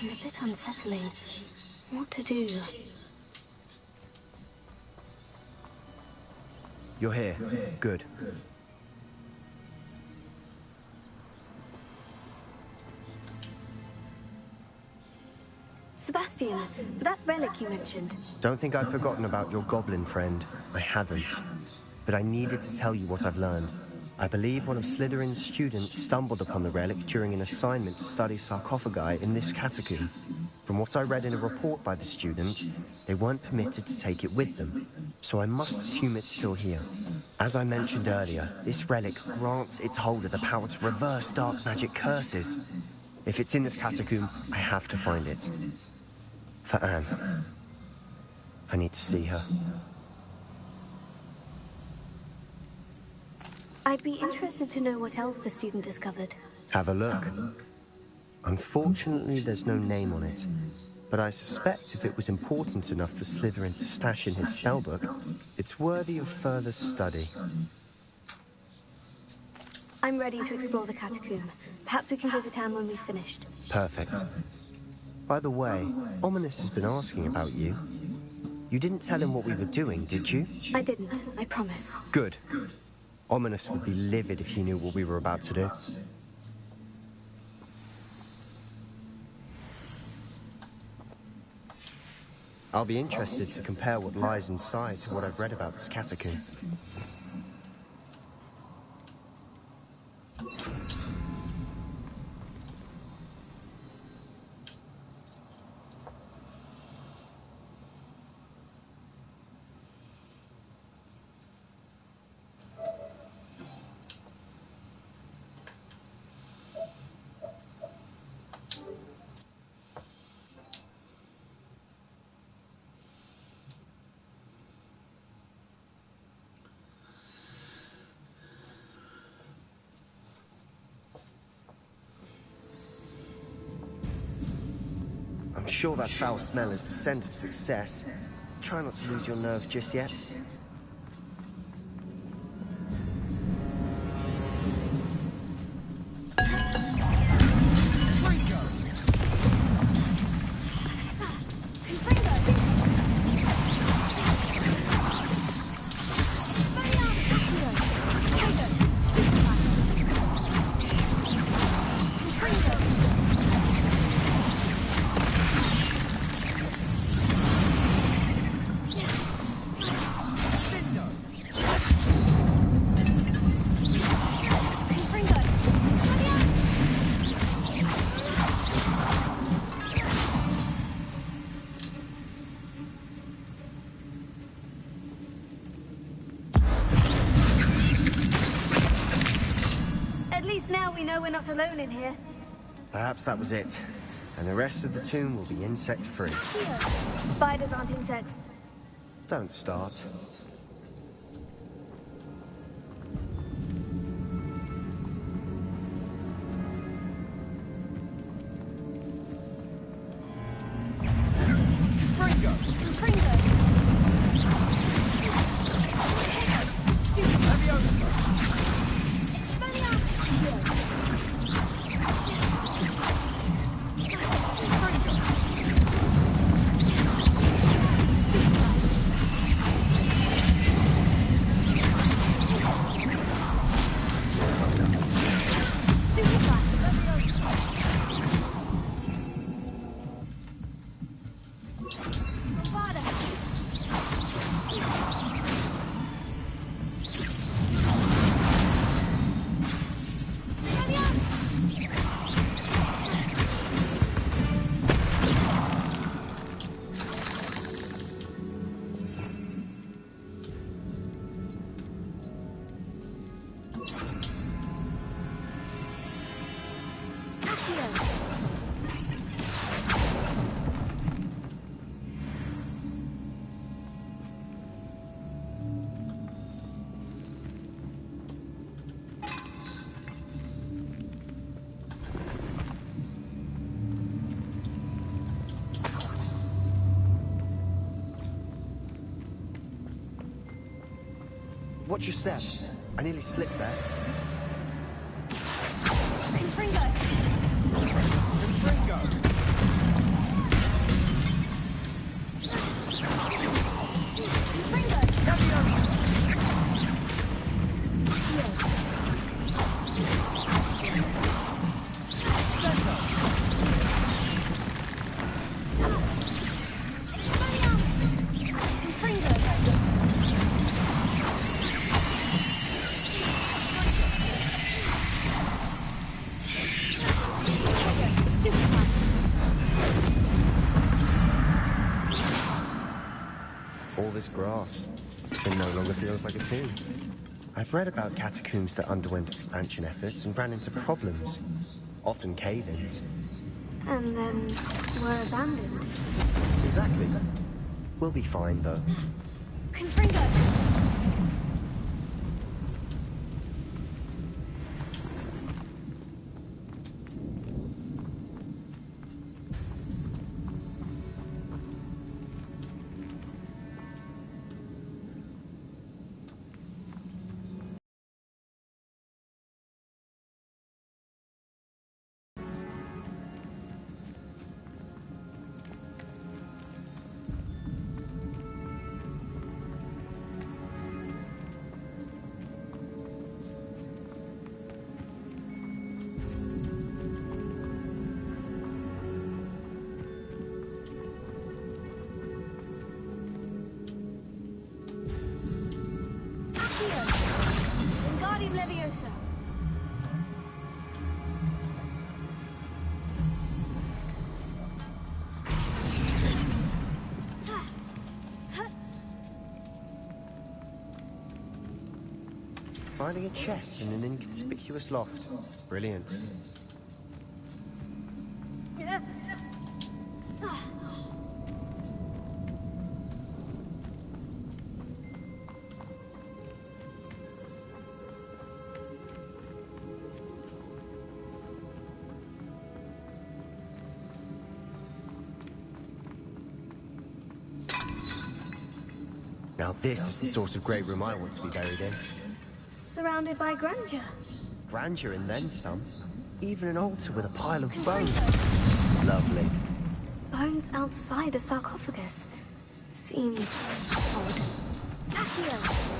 and a bit unsettling. What to do? You're here. Good. Sebastian, that relic you mentioned. Don't think I've forgotten about your goblin friend. I haven't. But I needed to tell you what I've learned. I believe one of Slytherin's students stumbled upon the relic during an assignment to study sarcophagi in this catacomb. From what I read in a report by the student, they weren't permitted to take it with them, so I must assume it's still here. As I mentioned earlier, this relic grants its holder the power to reverse dark magic curses. If it's in this catacomb, I have to find it. For Anne. I need to see her. I'd be interested to know what else the student discovered. Have a look. Unfortunately, there's no name on it. But I suspect if it was important enough for Slytherin to stash in his spellbook, it's worthy of further study. I'm ready to explore the catacomb. Perhaps we can visit Anne when we've finished. Perfect. By the way, Ominous has been asking about you. You didn't tell him what we were doing, did you? I didn't, I promise. Good. Ominous would be livid if he knew what we were about to do. I'll be interested to compare what lies inside to what I've read about this catacomb. I'm sure that foul smell is the scent of success. Try not to lose your nerve just yet. We're not alone in here. Perhaps that was it. And the rest of the tomb will be insect-free. Spiders aren't insects. Don't start. Watch your step. I nearly slipped there. Confringo! Confringo! It no longer feels like a tomb. I've read about catacombs that underwent expansion efforts and ran into problems, often cave-ins. And then were abandoned. Exactly. We'll be fine, though. Confringo! Leviosa. Finding a chest in an inconspicuous loft. Brilliant. Now this is the sort of great room I want to be buried in. Surrounded by grandeur. Grandeur and then some. Even an altar with a pile of bones. Lovely. Bones outside a sarcophagus. Seems odd. Accio!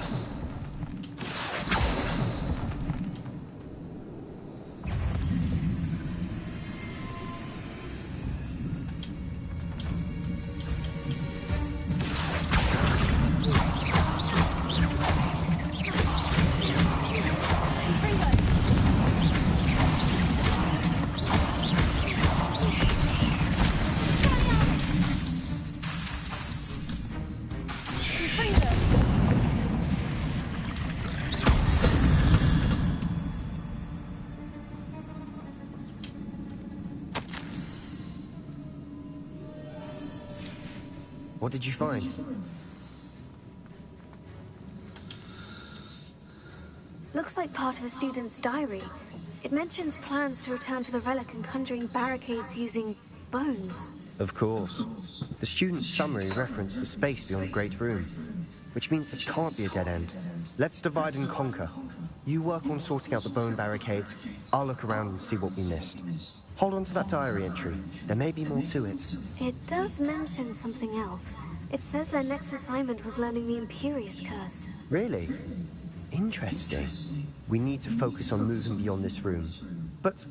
What did you find? Looks like part of a student's diary. It mentions plans to return to the relic and conjuring barricades using bones. Of course. The student's summary referenced the space beyond the Great Room, which means this can't be a dead end. Let's divide and conquer. You work on sorting out the bone barricades. I'll look around and see what we missed. Hold on to that diary entry. There may be more to it. It does mention something else. It says their next assignment was learning the Imperious Curse. Really? Interesting. We need to focus on moving beyond this room. But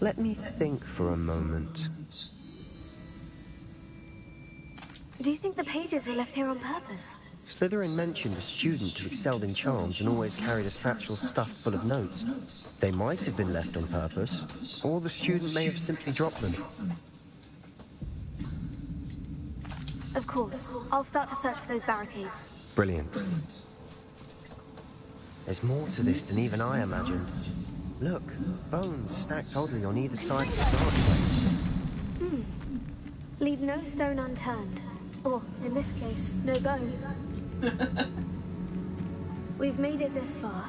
let me think for a moment. Do you think the pages were left here on purpose? Slytherin mentioned a student who excelled in charms and always carried a satchel stuffed full of notes. They might have been left on purpose, or the student may have simply dropped them. Of course. I'll start to search for those barricades. Brilliant. There's more to this than even I imagined. Look, bones stacked oddly on either side of the archway. Leave no stone unturned. Or, in this case, no bone. We've made it this far,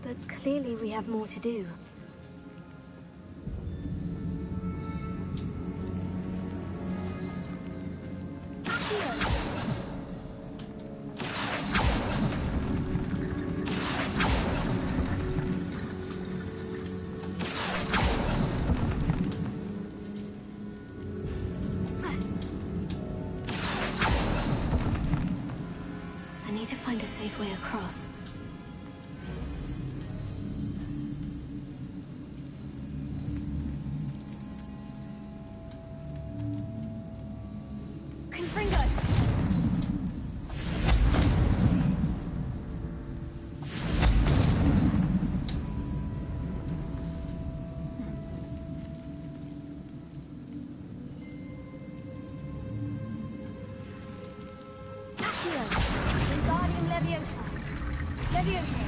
but clearly we have more to do. I need to find a safe way across. Confringo! Accio! Leviosa!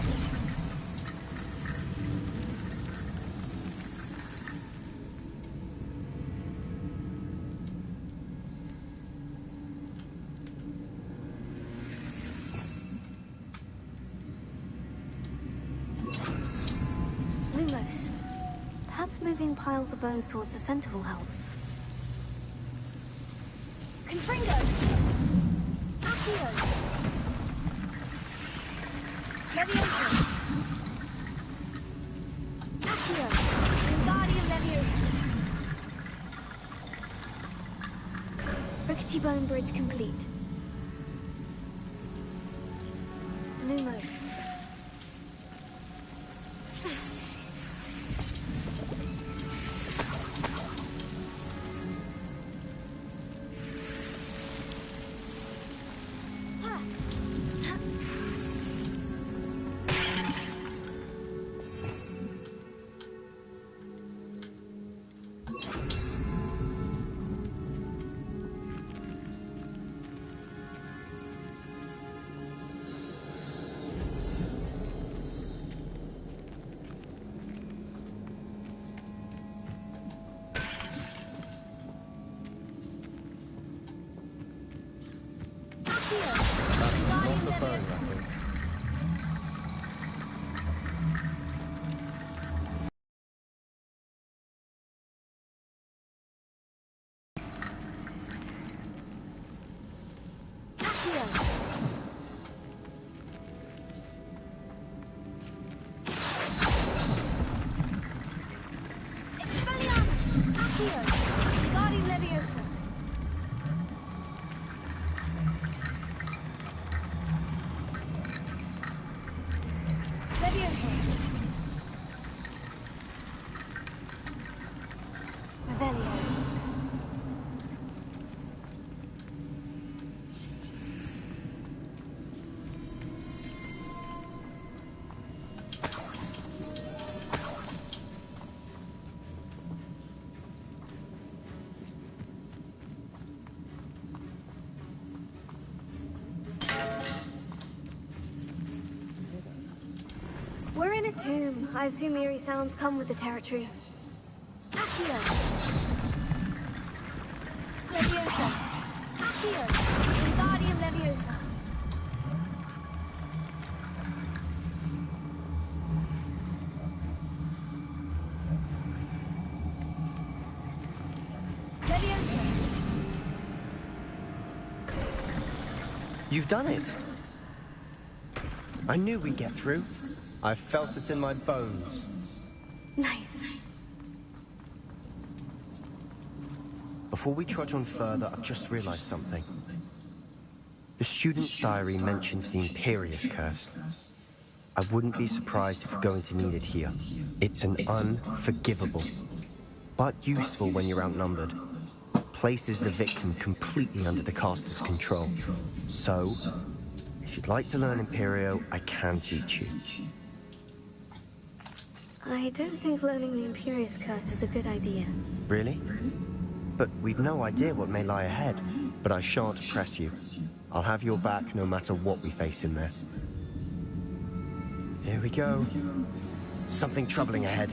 Lumos. Perhaps moving piles of bones towards the center will help. Confringo! Accio! Leviosa! Accio! Wingardium Leviosa! Rickety bone bridge complete. Lumos. Lots of bone rattle. We're in a tomb. I assume eerie sounds come with the territory. Accio! Leviosa! Accio! Wingardium Leviosa! Leviosa! You've done it! I knew we'd get through. I felt it in my bones. Nice. Before we trudge on further, I've just realized something. The student's diary mentions the Imperious Curse. I wouldn't be surprised if we're going to need it here. It's an unforgivable, but useful when you're outnumbered. Places the victim completely under the caster's control. So, if you'd like to learn Imperio, I can teach you. I don't think learning the Imperious Curse is a good idea. Really? But we've no idea what may lie ahead. But I shan't press you. I'll have your back no matter what we face in there. Here we go. Something troubling ahead.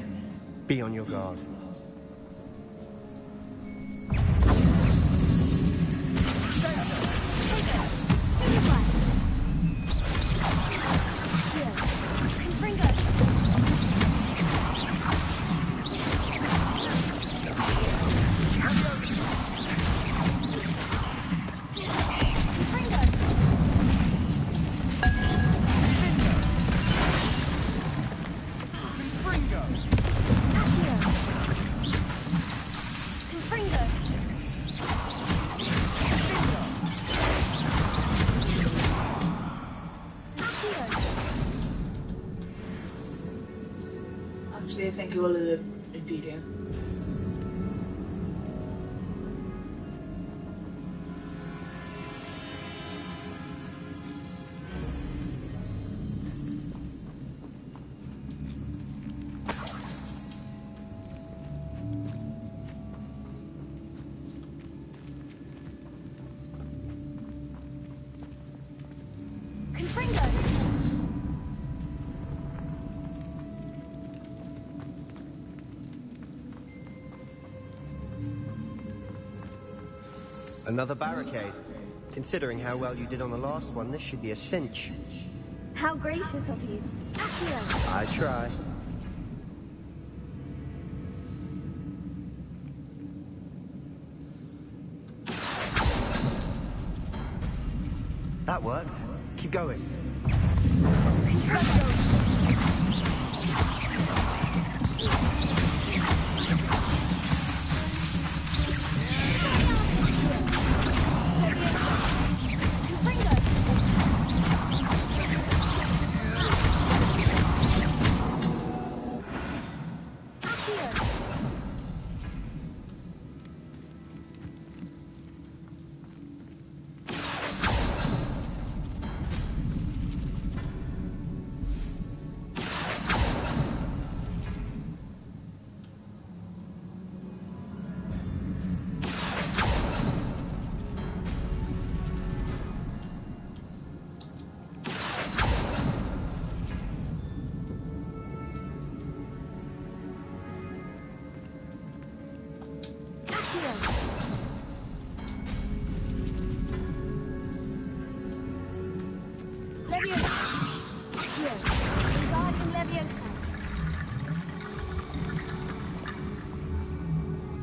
Be on your guard. Actually, I think you will repeat him. Another barricade. Considering how well you did on the last one, this should be a cinch. How gracious of you. Accio. I try. That worked. Keep going.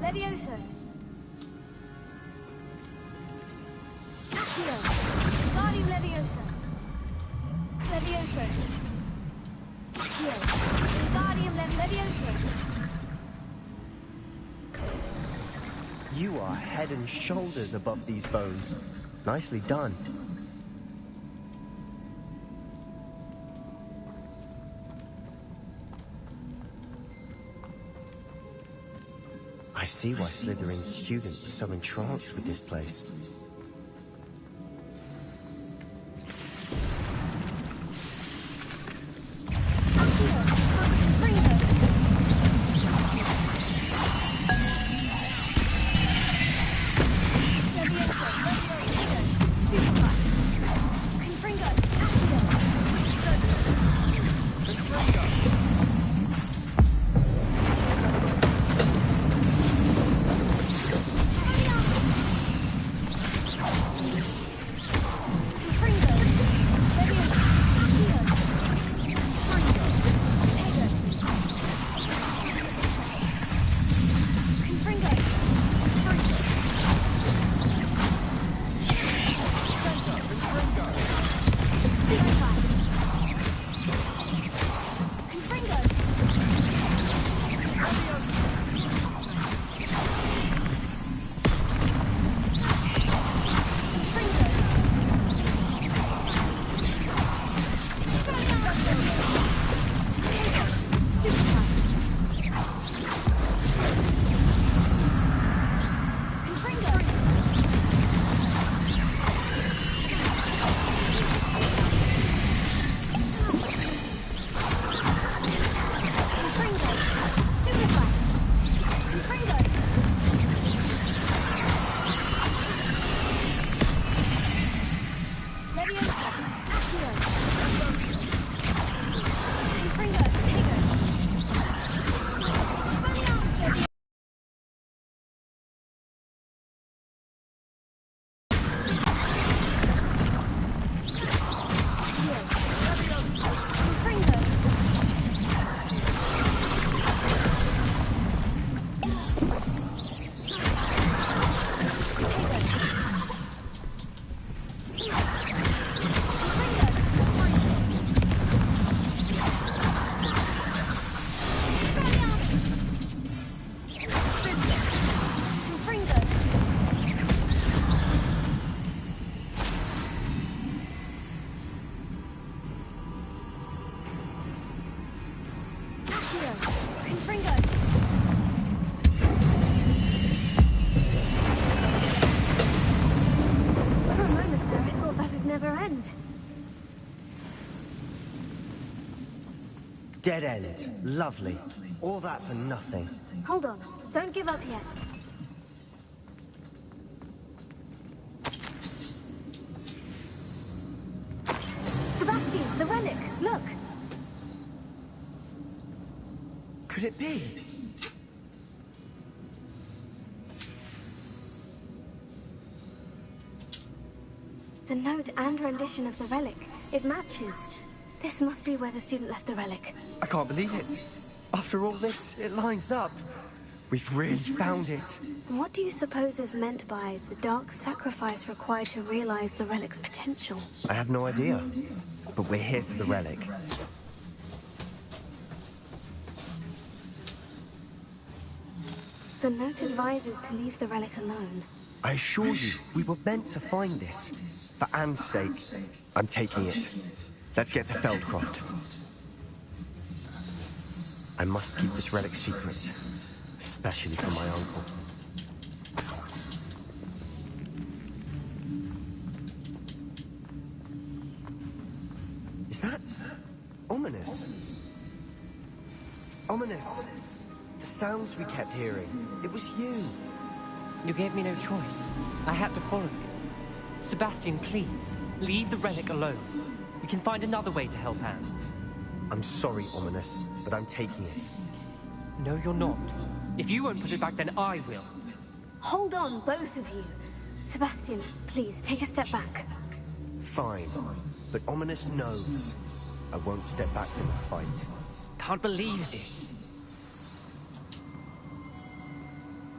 Levioso. Accio. Guardian Levioso. Levioso. Accio. Guardian Levioso. You are head and shoulders above these bones. Nicely done. I see why Slytherin's student was so entranced with this place. Dead end. Lovely. All that for nothing. Hold on. Don't give up yet. Sebastian, the relic! Look! Could it be? The note and rendition of the relic, it matches. This must be where the student left the relic. I can't believe it. After all this, it lines up. We've really found it. What do you suppose is meant by the dark sacrifice required to realize the relic's potential? I have no idea, but we're here for the relic. The note advises to leave the relic alone. I assure you, we were meant to find this. For Anne's sake, I'm taking it. Let's get to Feldcroft. I must keep this relic secret, especially from my uncle. Is that ominous? Ominous. The sounds we kept hearing. It was you. You gave me no choice. I had to follow you. Sebastian, please, leave the relic alone. We can find another way to help Anne. I'm sorry, Ominous, but I'm taking it. No, you're not. If you won't put it back, then I will. Hold on, both of you. Sebastian, please, take a step back. Fine, but Ominous knows I won't step back from the fight. Can't believe this.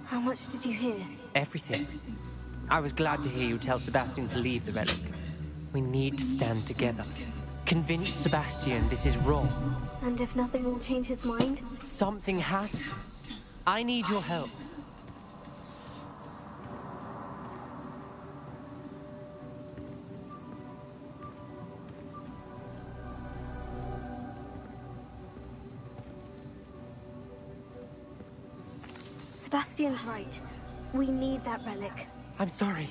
How much did you hear? Everything. I was glad to hear you tell Sebastian to leave the relic. We need to stand together. Convince Sebastian this is wrong. And if nothing will change his mind? Something has to. I need your help. Sebastian's right. We need that relic. I'm sorry.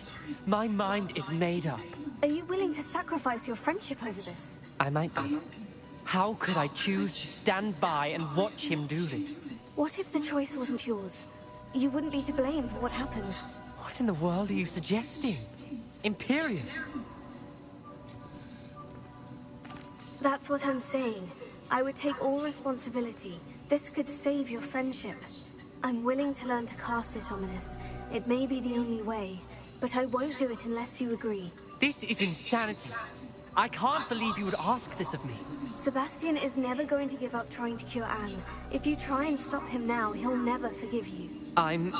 My mind is made up. Are you willing to sacrifice your friendship over this? I might be. How could I choose to stand by and watch him do this? What if the choice wasn't yours? You wouldn't be to blame for what happens. What in the world are you suggesting? Imperium? That's what I'm saying. I would take all responsibility. This could save your friendship. I'm willing to learn to cast it, Ominous. It may be the only way, but I won't do it unless you agree. This is insanity. I can't believe you would ask this of me. Sebastian is never going to give up trying to cure Anne. If you try and stop him now, he'll never forgive you. Fine.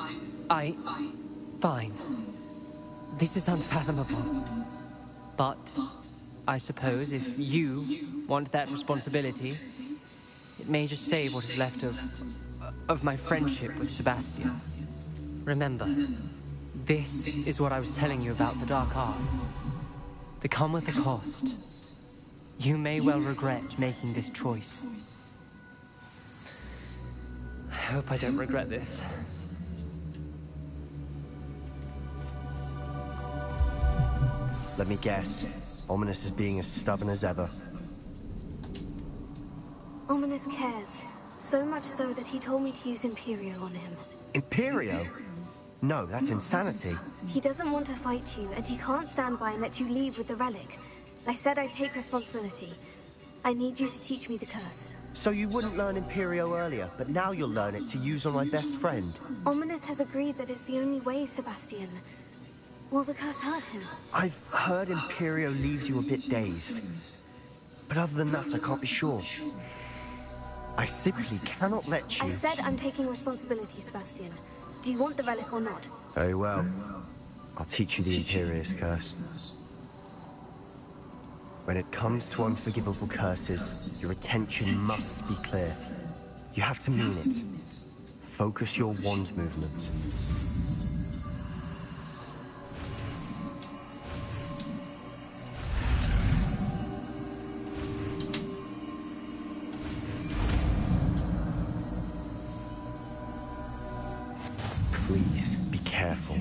This is unfathomable. But I suppose if you want that responsibility, it may just save what is left of my friendship with Sebastian. Remember, this is what I was telling you about the dark arts. They come with a cost. You may well regret making this choice. I hope I don't regret this. Let me guess. Ominous is being as stubborn as ever. Ominous cares. So much so that he told me to use Imperio on him. Imperio? No, that's insanity. He doesn't want to fight you, and he can't stand by and let you leave with the relic. I said I'd take responsibility. I need you to teach me the curse. So you wouldn't learn Imperio earlier, but now you'll learn it to use on my best friend. Ominous has agreed that it's the only way, Sebastian. Will the curse hurt him? I've heard Imperio leaves you a bit dazed. But other than that, I can't be sure. I simply cannot let you... I said I'm taking responsibility, Sebastian. Do you want the relic or not? Very well. I'll teach you the Imperious curse. When it comes to unforgivable curses, your attention must be clear. You have to mean it. Focus your wand movement. Please, be careful.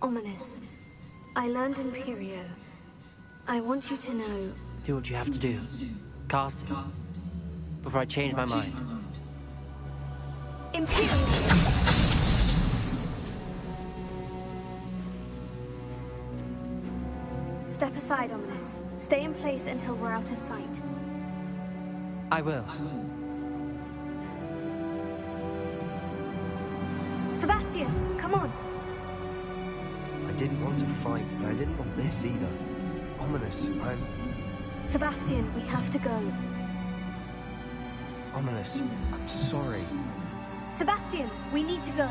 Ominous. I learned Imperio. I want you to know... Do what you have to do. Cast it. Before I change my mind. Imperio! Step aside, Ominous. Stay in place until we're out of sight. I will. Sebastian, come on! I didn't want to fight, but I didn't want this either. Ominous, Sebastian, we have to go. Ominous, I'm sorry. Sebastian, we need to go.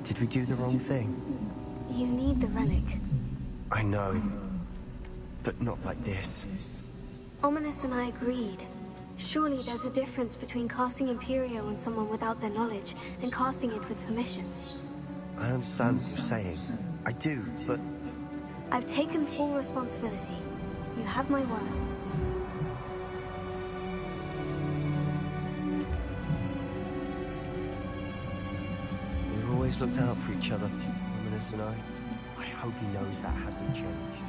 Did we do the wrong thing? You need the relic. I know. But not like this. Ominous and I agreed. Surely there's a difference between casting Imperio on someone without their knowledge and casting it with permission. I understand what you're saying. I do, but... I've taken full responsibility. You have my word. We've always looked out for each other, Ominous and I. I hope he knows that hasn't changed.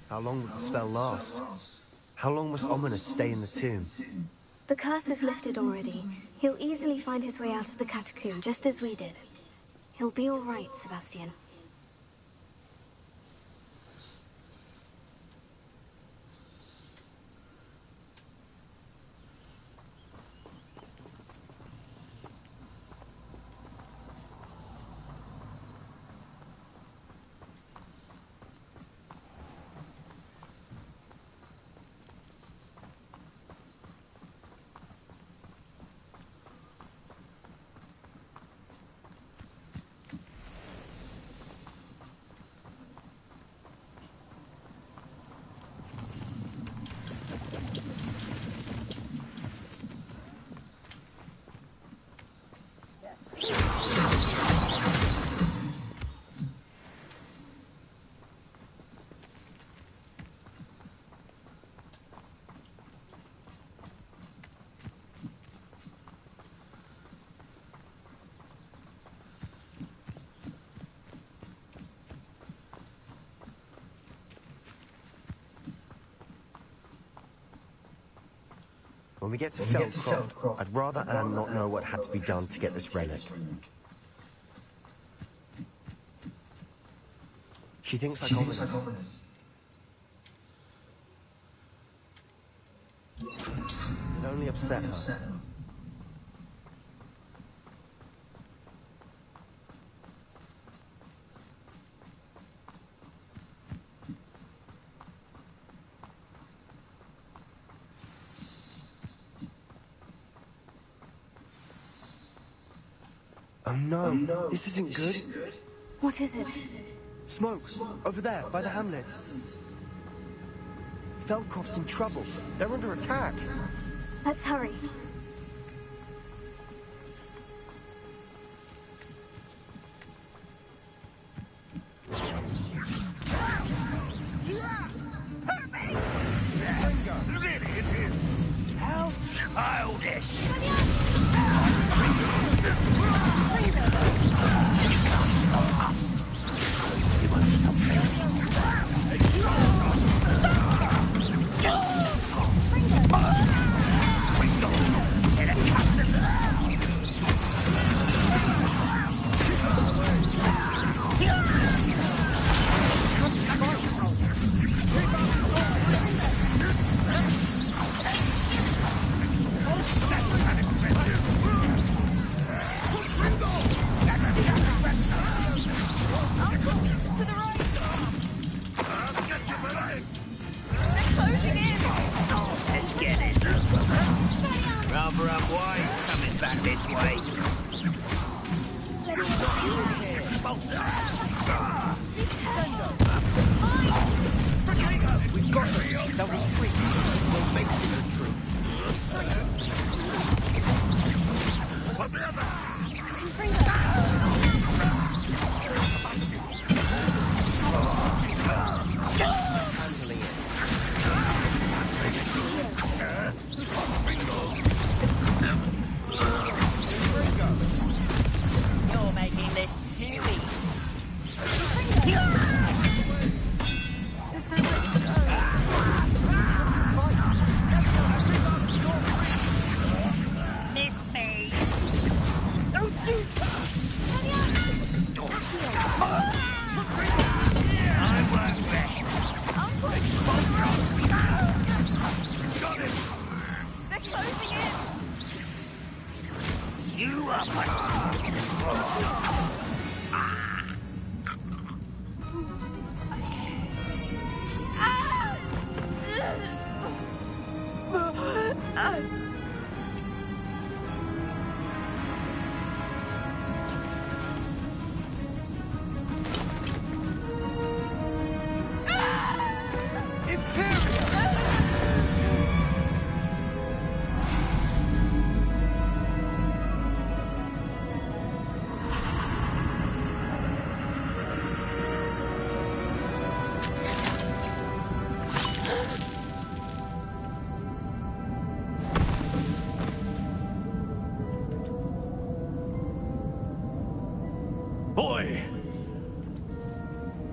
How long would the spell last? How long must Ominous stay in the tomb? The curse is lifted already. He'll easily find his way out of the catacomb, just as we did. He'll be all right, Sebastian. When we get to Feldcroft, I'd rather Anne not know what had to be done to get this relic. She thinks like ominous. It only upset her. Oh no, this isn't good. What is it? Smoke, over there, by the hamlet. Feldcroft's in trouble. They're under attack. Let's hurry. How childish!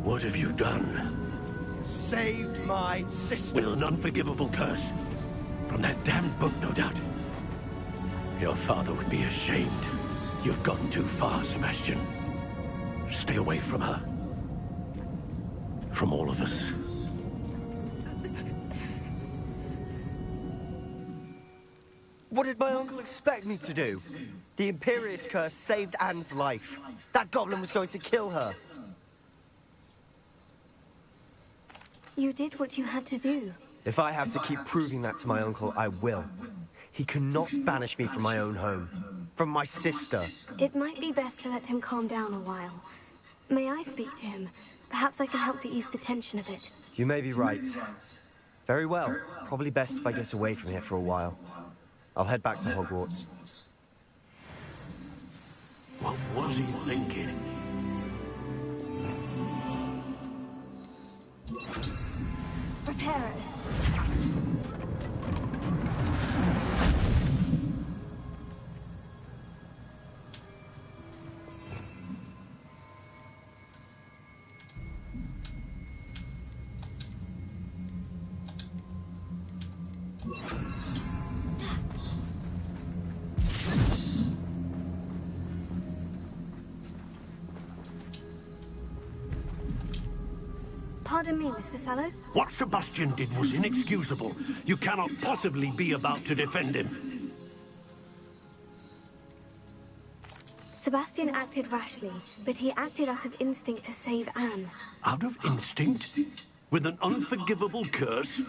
What have you done? Saved my sister. With an unforgivable curse. From that damned book, no doubt. Your father would be ashamed. You've gone too far, Sebastian. Stay away from her. From all of us. What did my uncle expect me to do? The Imperious curse saved Anne's life. That goblin was going to kill her. You did what you had to do. If I have to keep proving that to my uncle, I will. He cannot banish me from my own home. From my sister. It might be best to let him calm down a while. May I speak to him? Perhaps I can help to ease the tension a bit. You may be right. Very well. Probably best if I get away from here for a while. I'll head back to Hogwarts. What was he thinking? Prepare it. Pardon me, Mr. Sallow. What Sebastian did was inexcusable. You cannot possibly be about to defend him. Sebastian acted rashly, but he acted out of instinct to save Anne. Out of instinct? With an unforgivable curse?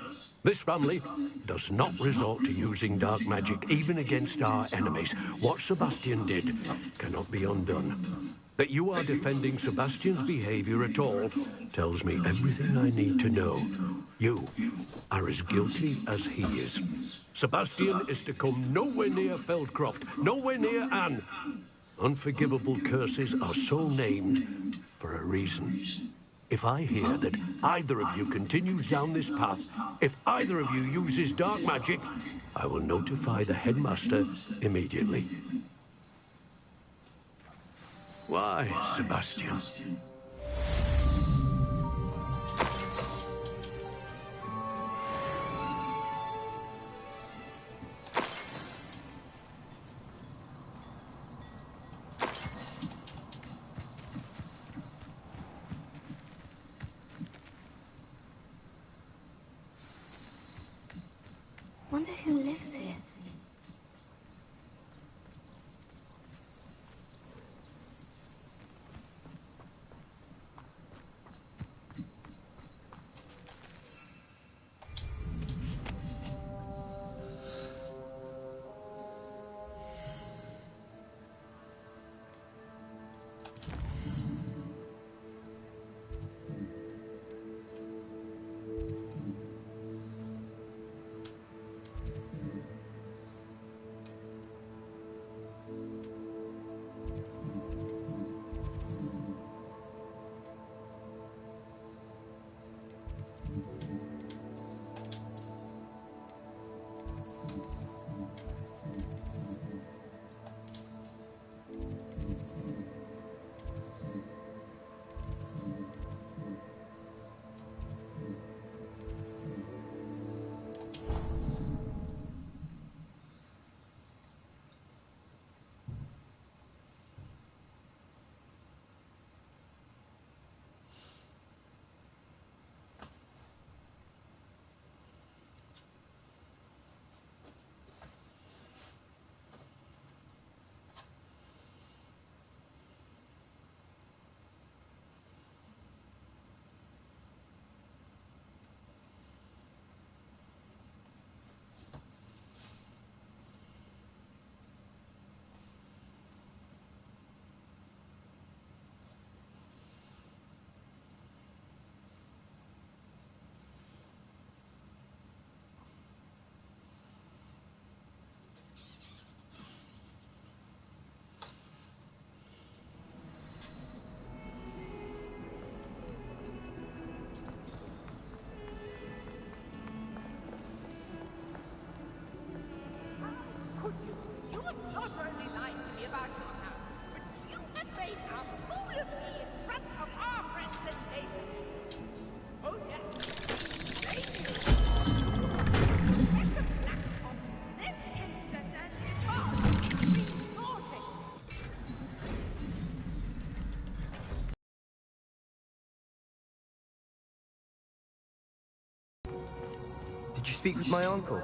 This family does not resort to using dark magic even against our enemies. What Sebastian did cannot be undone. That you are defending Sebastian's behavior at all tells me everything I need to know. You are as guilty as he is. Sebastian is to come nowhere near Feldcroft, nowhere near Anne. Unforgivable curses are so named for a reason. If I hear that either of you continues down this path, if either of you uses dark magic, I will notify the headmaster immediately. Why, Sebastian? Wonder who lives here. Did you speak with my uncle?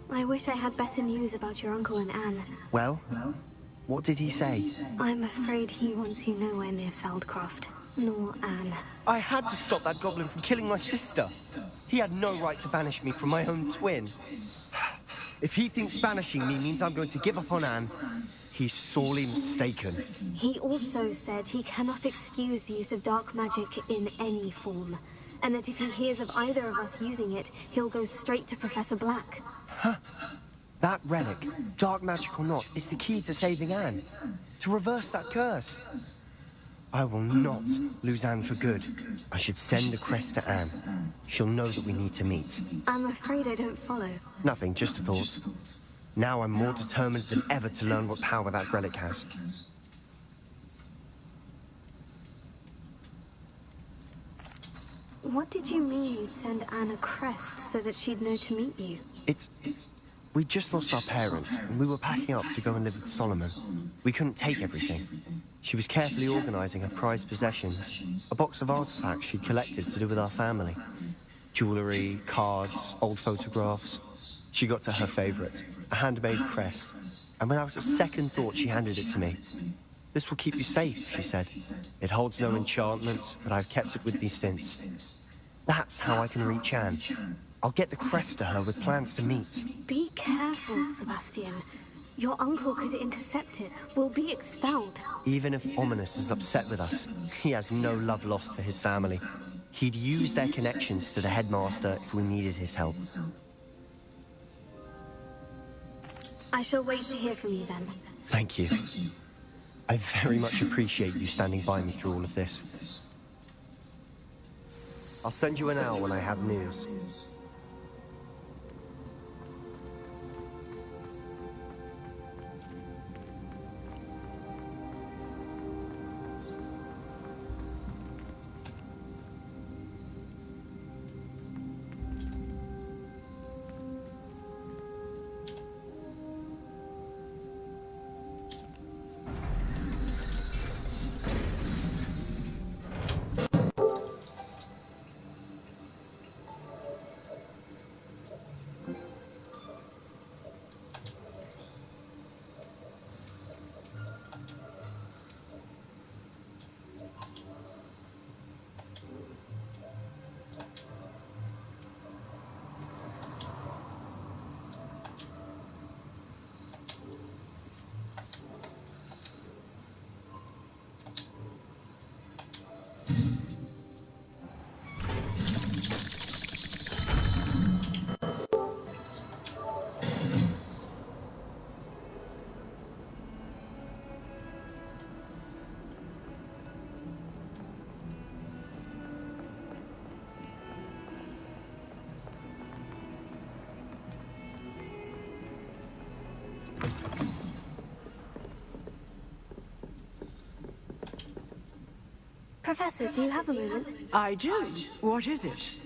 I wish I had better news about your uncle and Anne. Well, what did he say? I'm afraid he wants you nowhere near Feldcroft, nor Anne. I had to stop that goblin from killing my sister. He had no right to banish me from my own twin. If he thinks banishing me means I'm going to give up on Anne, he's sorely mistaken. He also said he cannot excuse the use of dark magic in any form, and that if he hears of either of us using it, he'll go straight to Professor Black. Huh? That relic, dark magic or not, is the key to saving Anne. To reverse that curse. I will not lose Anne for good. I should send a crest to Anne. She'll know that we need to meet. I'm afraid I don't follow. Nothing, just a thought. Now I'm more determined than ever to learn what power that relic has. What did you mean you'd send Anne a crest so that she'd know to meet you? We just lost our parents, and we were packing up to go and live with Solomon. We couldn't take everything. She was carefully organizing her prized possessions, a box of artifacts she'd collected to do with our family. Jewelry, cards, old photographs. She got to her favorite, a handmade crest, and without a second thought she handed it to me. This will keep you safe, she said. It holds no enchantment, but I've kept it with me since. That's how I can reach Anne. I'll get the crest to her with plans to meet. Be careful, Sebastian. Your uncle could intercept it. We'll be expelled. Even if Ominous is upset with us, he has no love lost for his family. He'd use their connections to the headmaster if we needed his help. I shall wait to hear from you then. Thank you. I very much appreciate you standing by me through all of this. I'll send you an hour when I have news. Professor, do you have a moment? I do. What is it?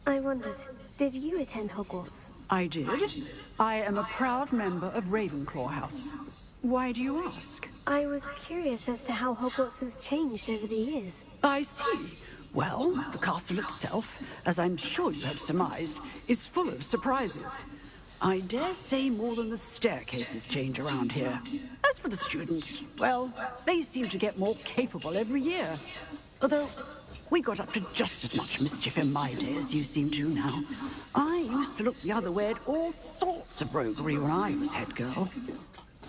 I wondered, did you attend Hogwarts? I did. I am a proud member of Ravenclaw House. Why do you ask? I was curious as to how Hogwarts has changed over the years. I see. Well, the castle itself, as I'm sure you have surmised, is full of surprises. I dare say more than the staircases change around here. As for the students, well, they seem to get more capable every year. Although, we got up to just as much mischief in my day as you seem to now. I used to look the other way at all sorts of roguery when I was head girl.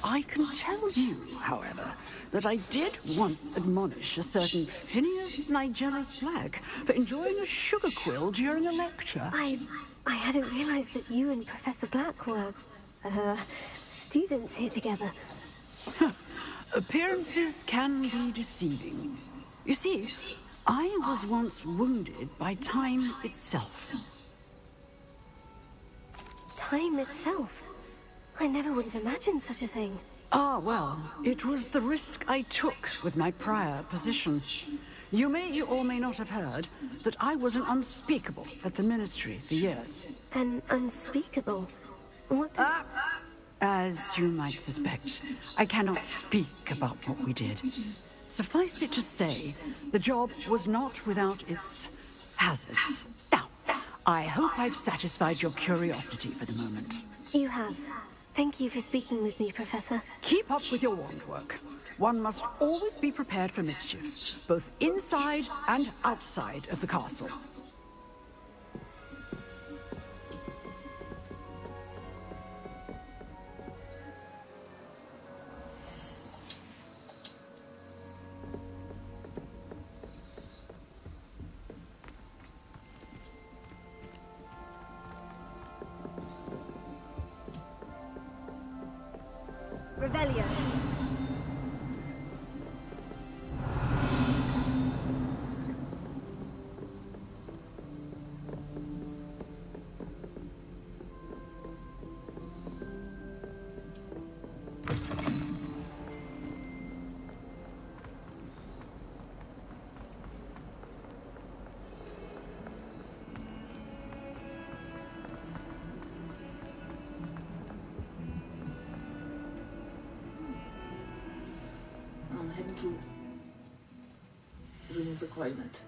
I can tell you, however, that I did once admonish a certain Phineas Nigella's Black for enjoying a sugar quill during a lecture. I hadn't realized that you and Professor Black were, students here together. Appearances can be deceiving. You see, I was once wounded by time itself. Time itself? I never would have imagined such a thing. Ah, well, it was the risk I took with my prior position. You may or may not have heard that I was an unspeakable at the Ministry for years. An unspeakable? What does... As you might suspect, I cannot speak about what we did. Suffice it to say, the job was not without its hazards. Now, I hope I've satisfied your curiosity for the moment. You have. Thank you for speaking with me, Professor. Keep up with your wand work. One must always be prepared for mischief, both inside and outside of the castle. Revelio. I'm heading to room of requirement.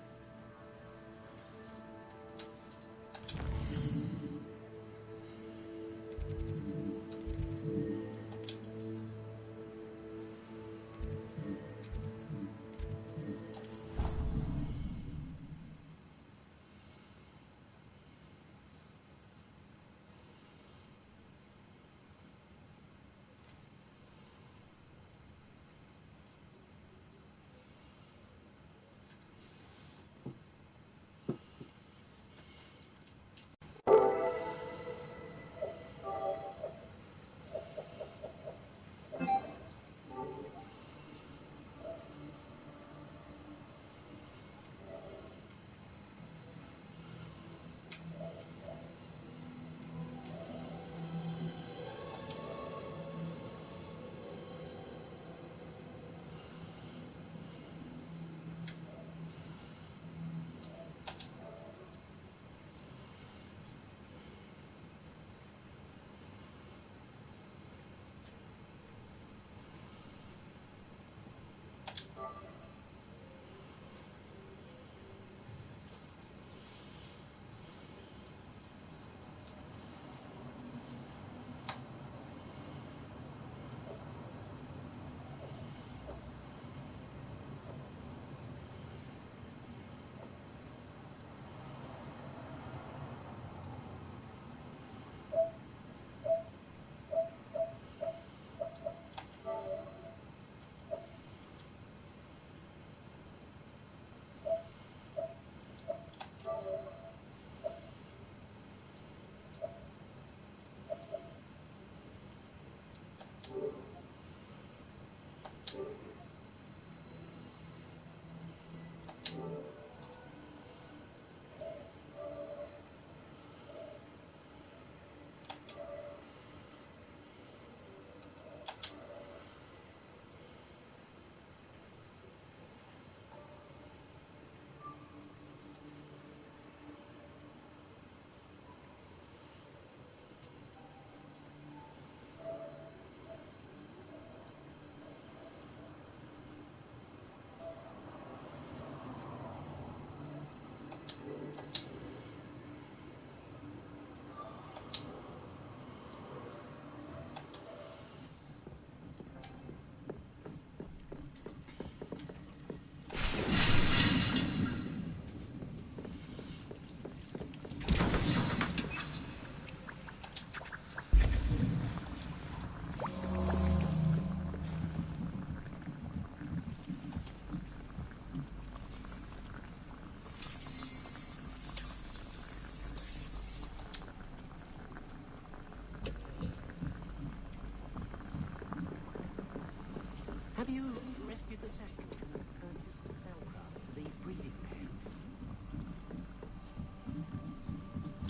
Have you rescued the statue and purchased the spellcraft for the breeding pens?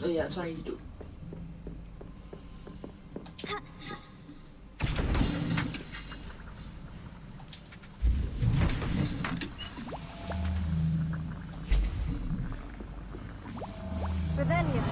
Oh yeah, that's what I need to do. Revelio.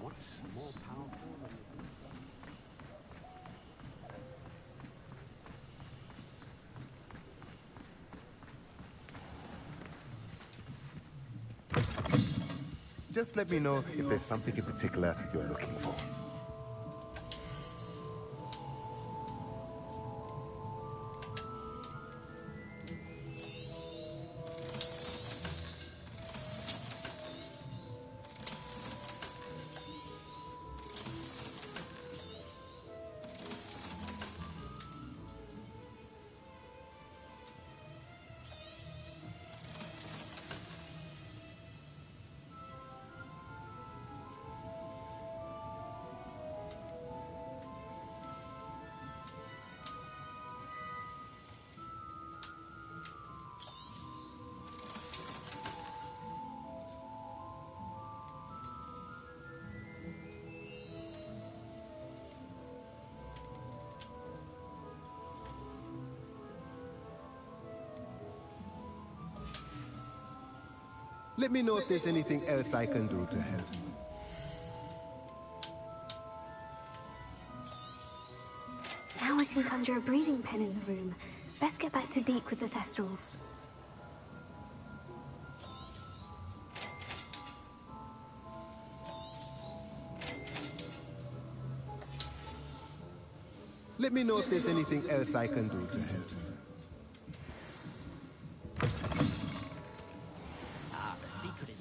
What's more powerful than Just let me know if there's something in particular you're looking for. Let me know if there's anything else I can do to help. Now I can conjure a breathing pen in the room. Best get back to Deke with the Thestrals. Let me know if there's anything else I can do to help. Ah, the secret is...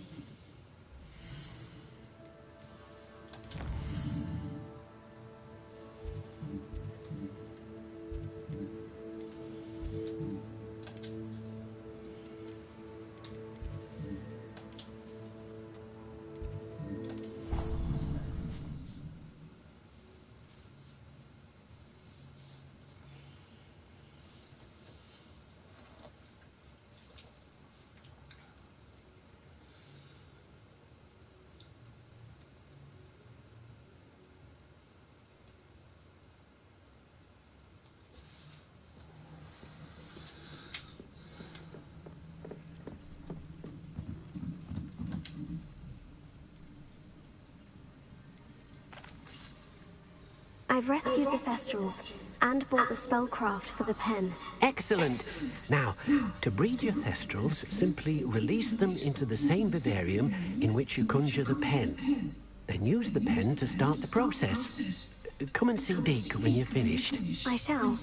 I've rescued the Thestrals and bought the spellcraft for the pen. Excellent. Now, to breed your Thestrals, simply release them into the same vivarium in which you conjure the pen. Then use the pen to start the process. Come and see Deke when you're finished. I shall.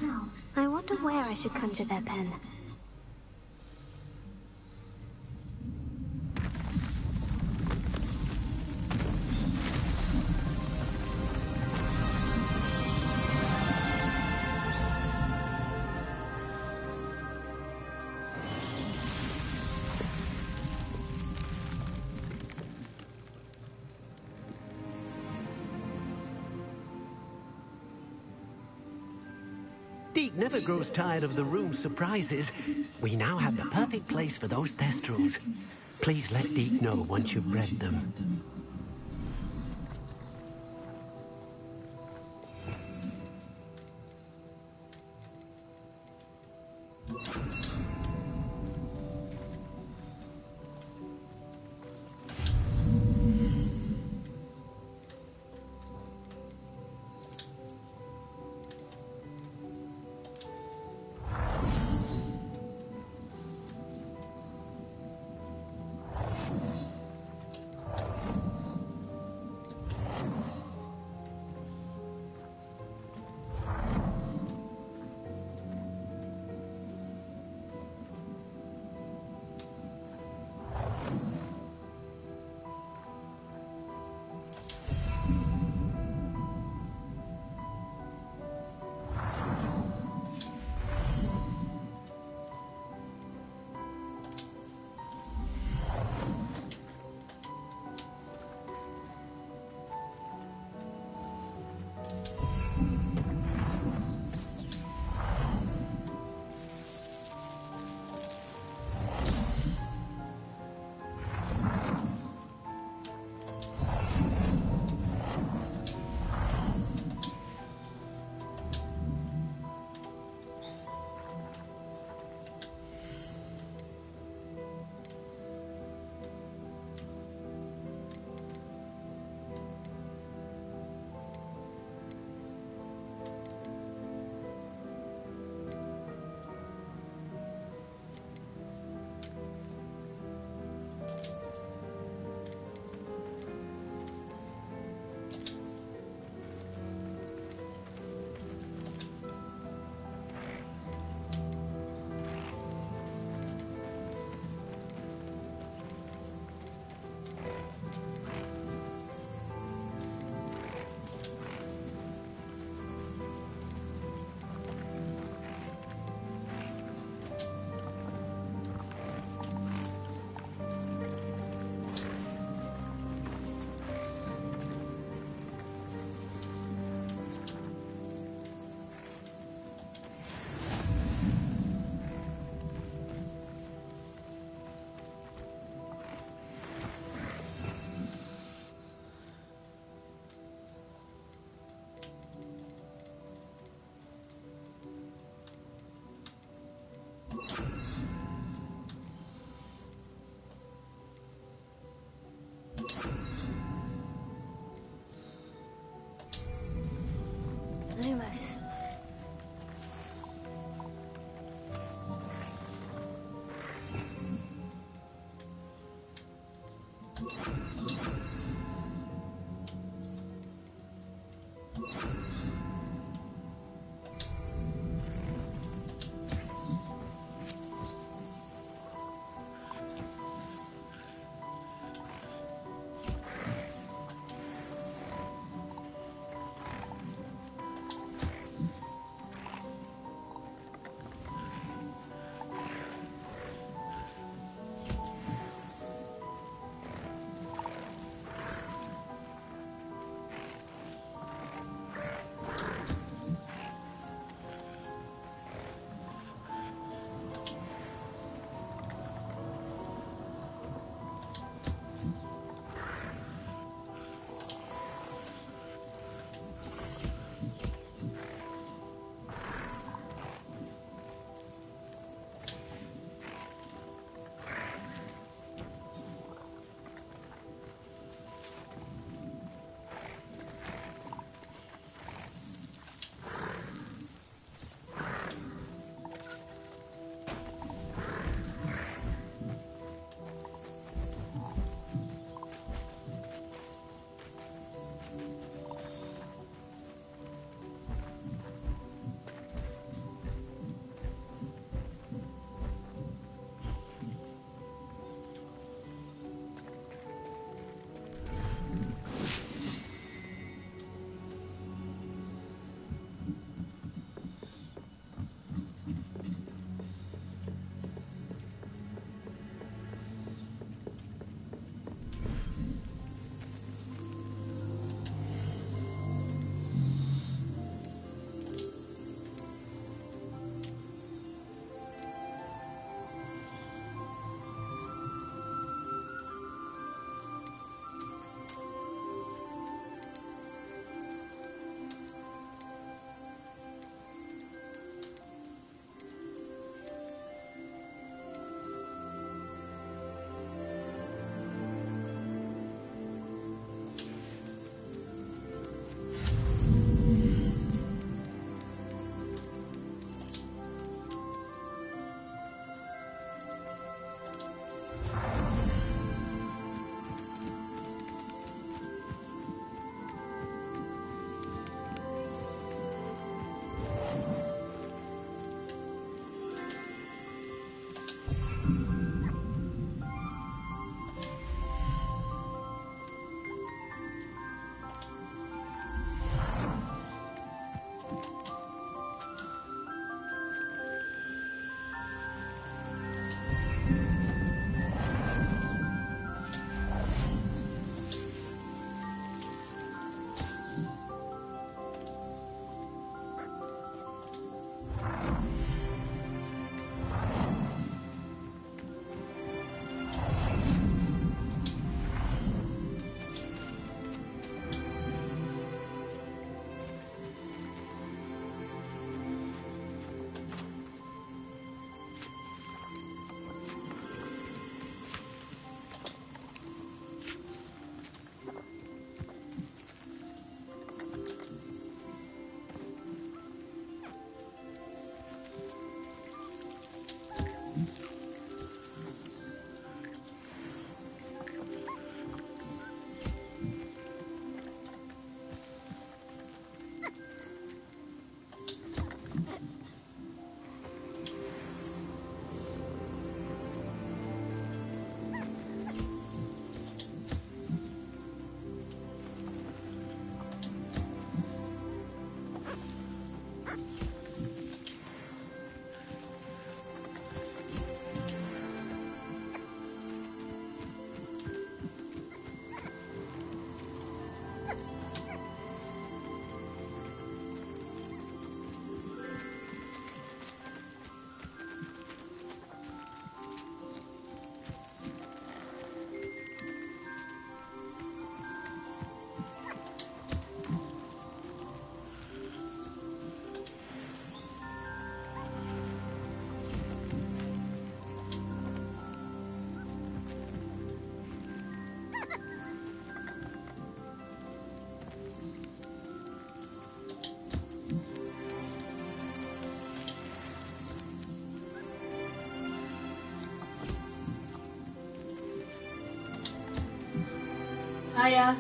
I wonder where I should conjure their pen. Deke never grows tired of the room's surprises. We now have the perfect place for those Thestrals. Please let Deke know once you've bred them. Lumos. Hiya.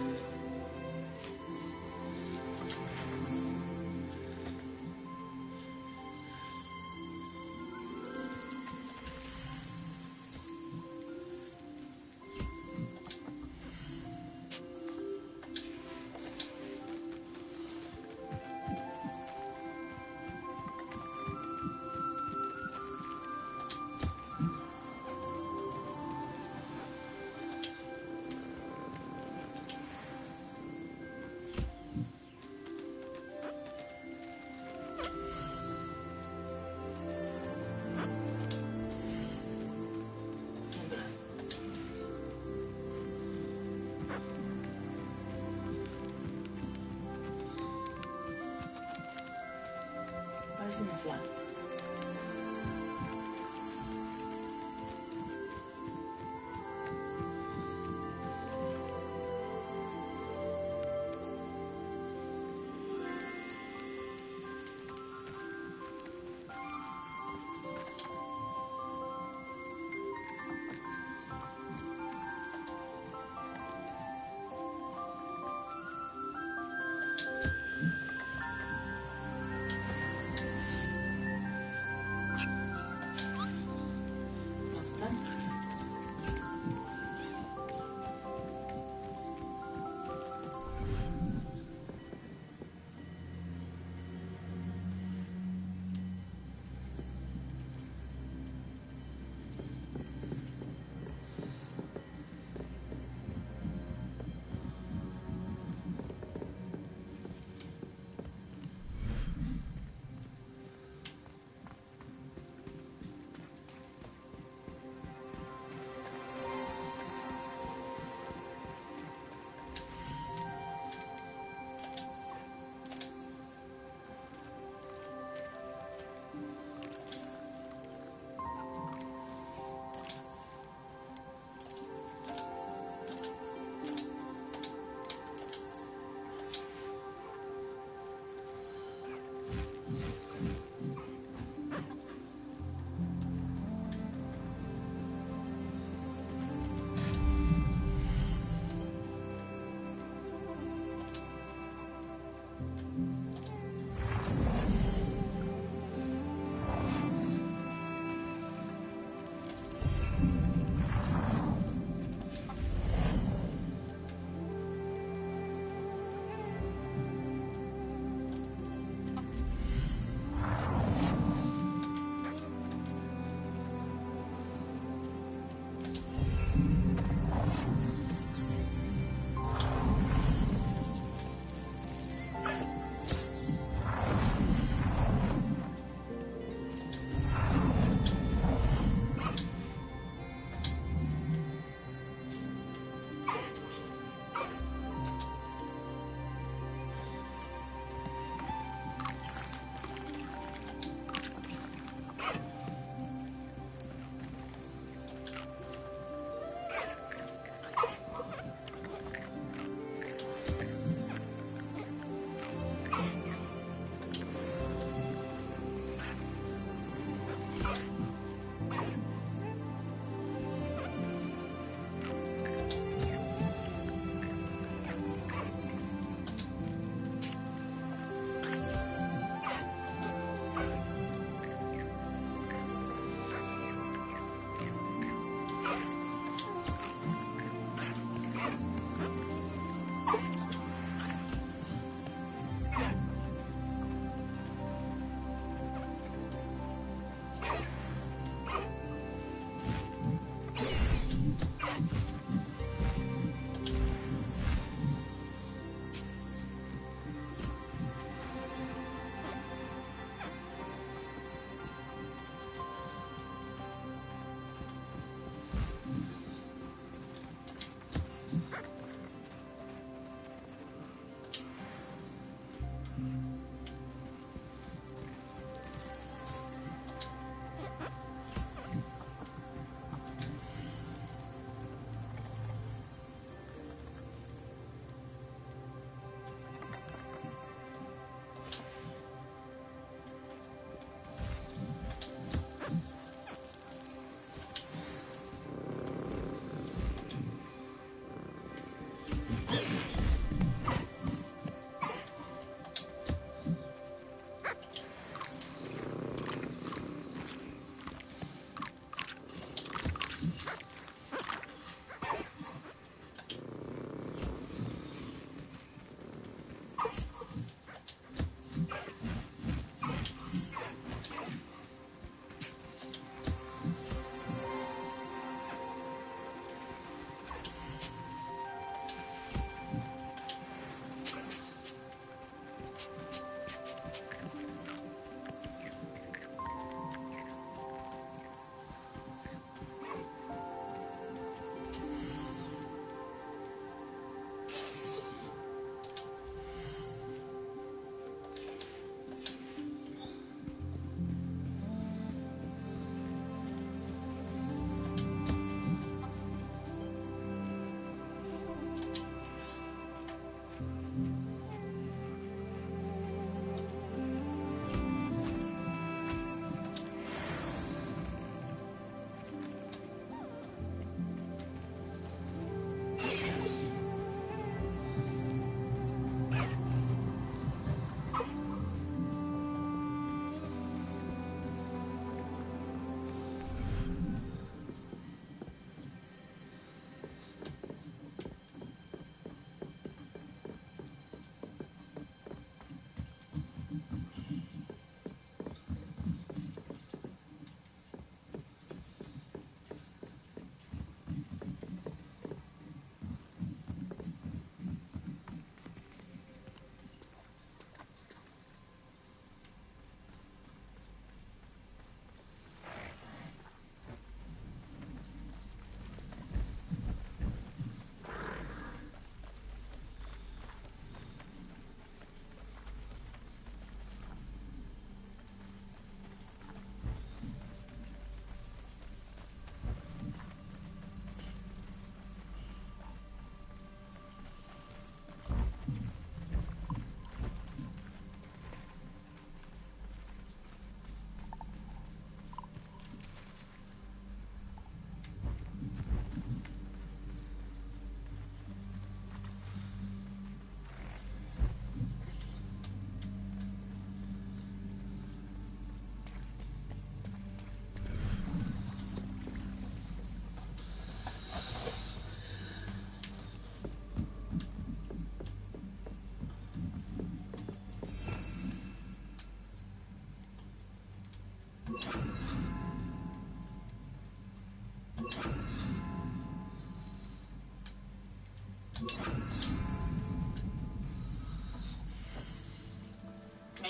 Where's Niffler? Lost them.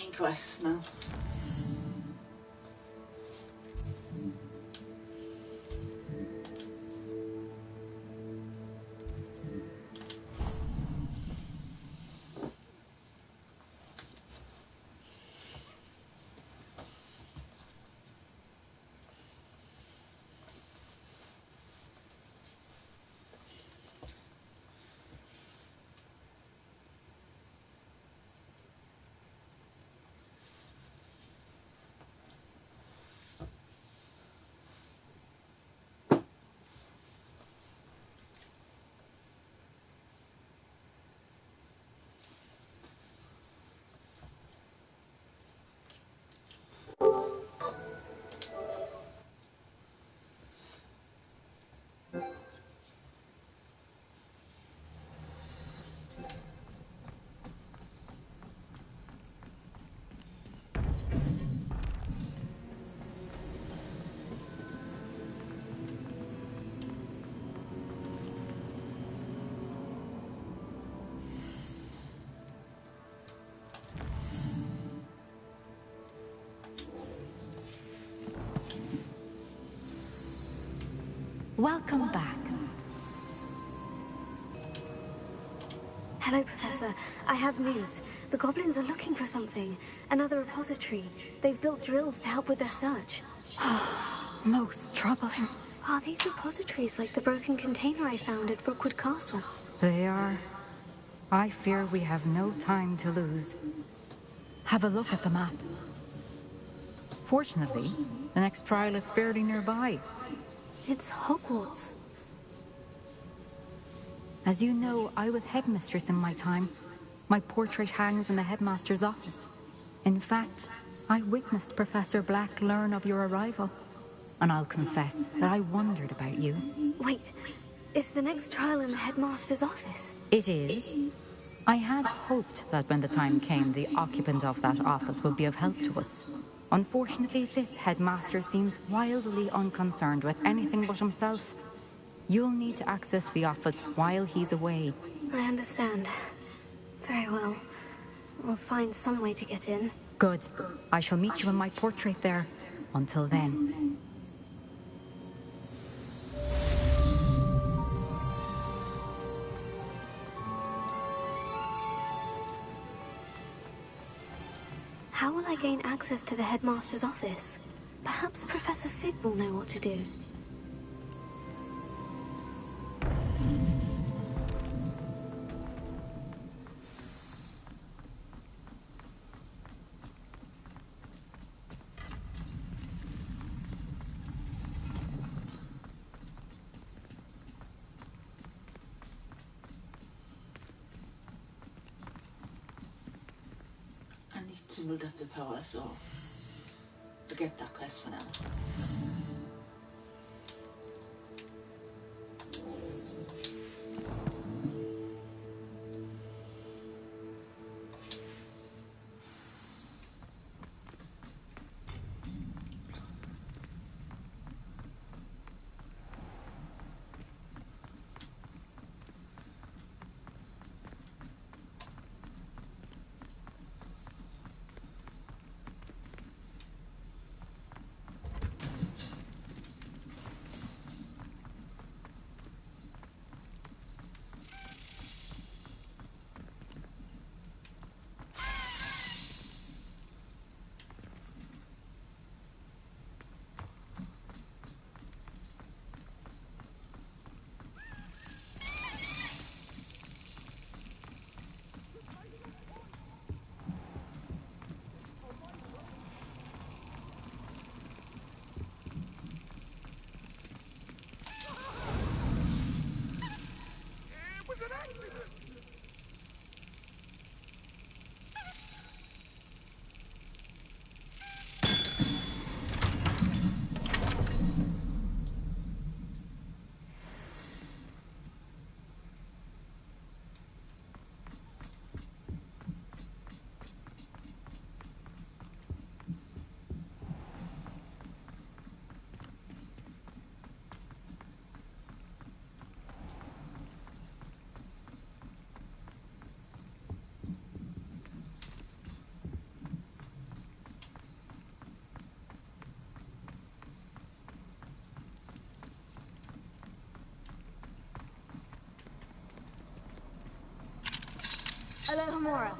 main quest now. Welcome back. Hello, Professor. I have news. The goblins are looking for something. Another repository. They've built drills to help with their search. Most troubling. Are these repositories like the broken container I found at Rookwood Castle? They are. I fear we have no time to lose. Have a look at the map. Fortunately, the next trial is fairly nearby. It's Hogwarts. As you know, I was headmistress in my time. My portrait hangs in the headmaster's office. In fact, I witnessed Professor Black learn of your arrival. And I'll confess that I wondered about you. Wait, is the next trial in the headmaster's office? It is. I had hoped that when the time came, the occupant of that office would be of help to us. Unfortunately, this headmaster seems wildly unconcerned with anything but himself. You'll need to access the office while he's away. I understand. Very well. We'll find some way to get in. Good. I shall meet you in my portrait there. Until then. How will I gain access to the headmaster's office? Perhaps Professor Fig will know what to do. I need to build up the power, so forget that quest for now. Alohomora.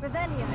Revelia.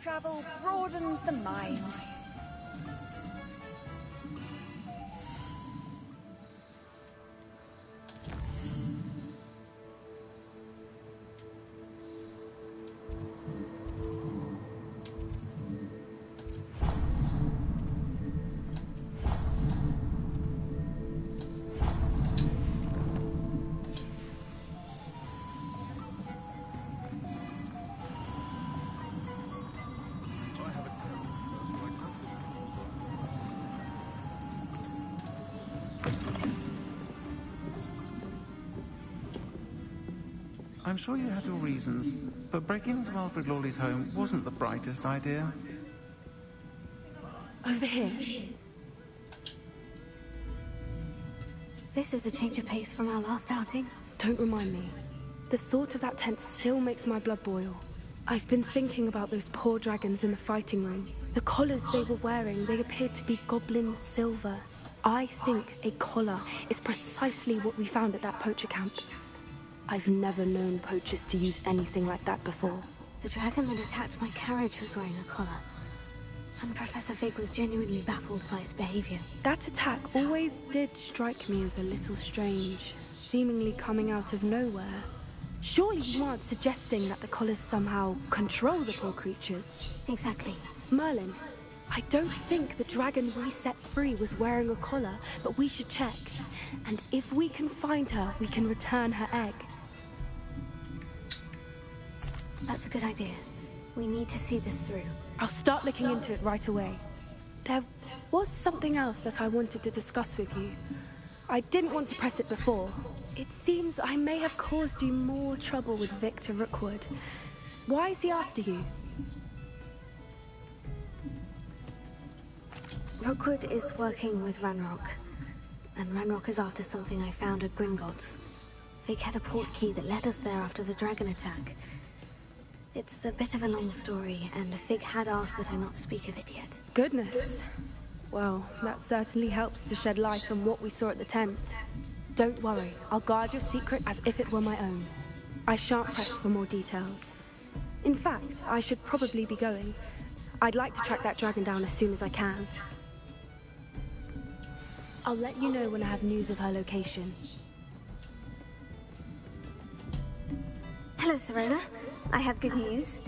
Travel broadens the mind. I'm sure you had your reasons, but breaking into Alfred Lawley's home wasn't the brightest idea. Over here. This is a change of pace from our last outing. Don't remind me. The thought of that tent still makes my blood boil. I've been thinking about those poor dragons in the fighting room. The collars they were wearing, they appeared to be goblin silver. I think a collar is precisely what we found at that poacher camp. I've never known poachers to use anything like that before. The dragon that attacked my carriage was wearing a collar. And Professor Fig was genuinely baffled by its behavior. That attack always did strike me as a little strange, seemingly coming out of nowhere. Surely you aren't suggesting that the collars somehow control the poor creatures? Exactly. Merlin, I don't think the dragon we set free was wearing a collar, but we should check. And if we can find her, we can return her egg. That's a good idea. We need to see this through. I'll start looking into it right away. There was something else that I wanted to discuss with you. I didn't want to press it before. It seems I may have caused you more trouble with Victor Rookwood. Why is he after you? Rookwood is working with Ranrock. And Ranrock is after something I found at Gringotts. Fig had a port key that led us there after the dragon attack. It's a bit of a long story, and Fig had asked that I not speak of it yet. Goodness. Well, that certainly helps to shed light on what we saw at the tent. Don't worry, I'll guard your secret as if it were my own. I shan't press for more details. In fact, I should probably be going. I'd like to track that dragon down as soon as I can. I'll let you know when I have news of her location. Hello, Serona. I have good news.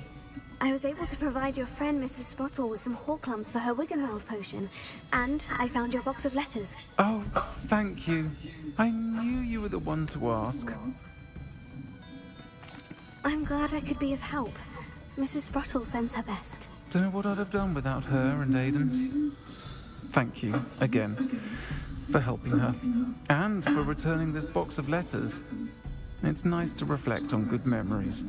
I was able to provide your friend Mrs. Spottle with some Horklumps for her Wiggenweld potion, and I found your box of letters. Oh, thank you. I knew you were the one to ask. I'm glad I could be of help. Mrs. Spottle sends her best. Don't know what I'd have done without her and Aidan. Thank you, again, for helping her, and for returning this box of letters. It's nice to reflect on good memories.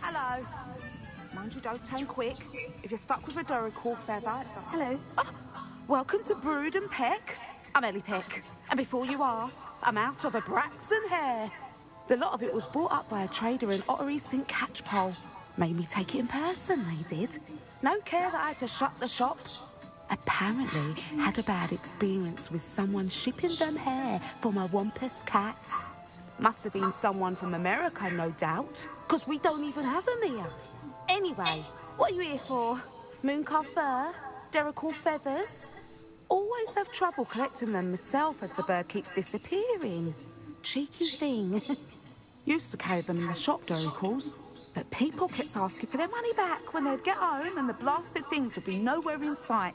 Hello. Mind you don't turn quick. If you're stuck with a Duracell feather... Hello. Oh, welcome to Brood and Peck. I'm Ellie Peck. And before you ask, I'm out of a Braxton hair. The lot of it was bought up by a trader in Ottery St. Catchpole. Made me take it in person, they did. No care that I had to shut the shop. Apparently had a bad experience with someone shipping them hair for my Wampus cat. Must have been someone from America, no doubt, because we don't even have them here. Anyway, what are you here for? Mooncar fur? Duracell feathers? always have trouble collecting them myself as the bird keeps disappearing. Cheeky thing. Used to carry them in the shop, Dory calls. But people kept asking for their money back when they'd get home and the blasted things would be nowhere in sight.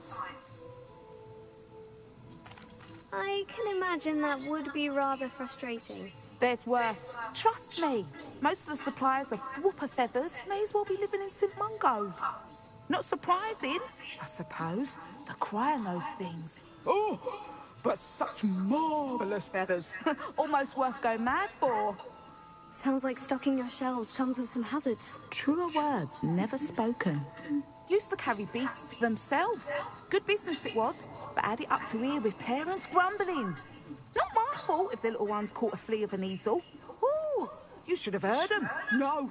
I can imagine that would be rather frustrating. There's worse. Trust me. Most of the suppliers of whooper feathers may as well be living in St. Mungo's. Not surprising, I suppose. The crier knows things. Oh, but such marvellous feathers. Almost worth going mad for. Sounds like stocking your shelves comes with some hazards. Truer words never spoken. Used to carry beasts themselves. Good business it was, but had it up to here with parents grumbling. Not my fault if the little ones caught a flea of an easel. Ooh, you should have heard them. No,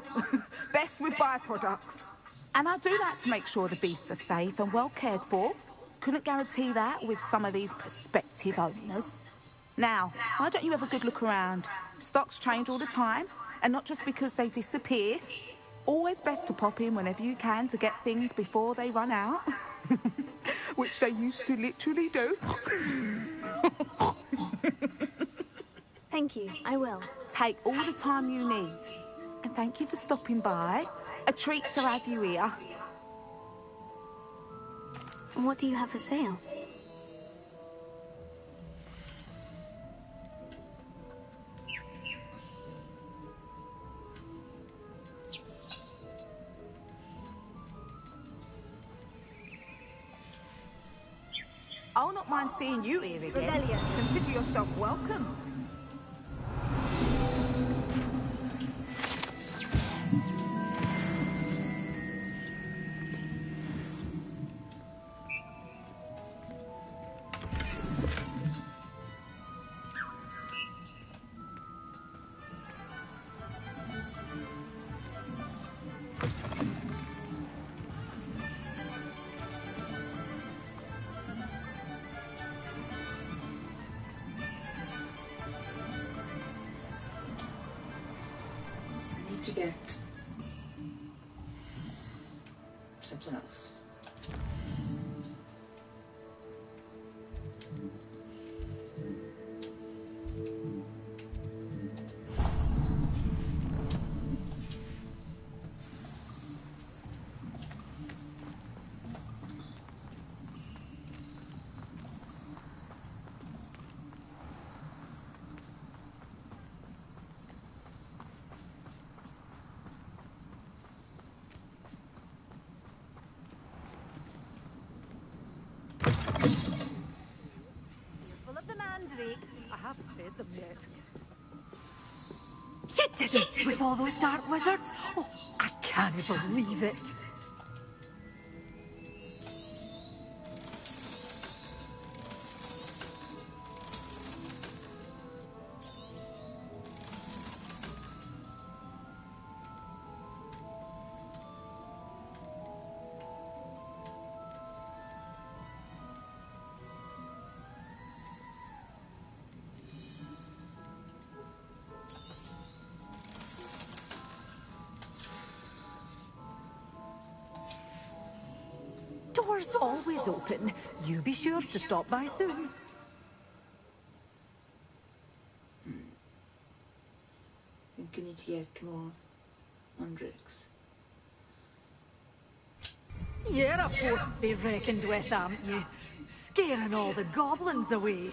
best with byproducts. And I do that to make sure the beasts are safe and well cared for. Couldn't guarantee that with some of these prospective owners. Now, why don't you have a good look around? Stocks change all the time, and not just because they disappear. Always best to pop in whenever you can to get things before they run out. Which they used to literally do. Thank you, I will. Take all the time you need. And thank you for stopping by. A treat to have you here. What do you have for sale? I'll not mind seeing you here again. Revelia. Consider yourself welcome. To get something else. I haven't fed them yet. You did it with all those dark wizards? Oh, I can't believe it. Doors always open. You be sure to stop by soon. Think you need to get more Undrix. You're a fool to be reckoned with, aren't you? Scaring all the goblins away.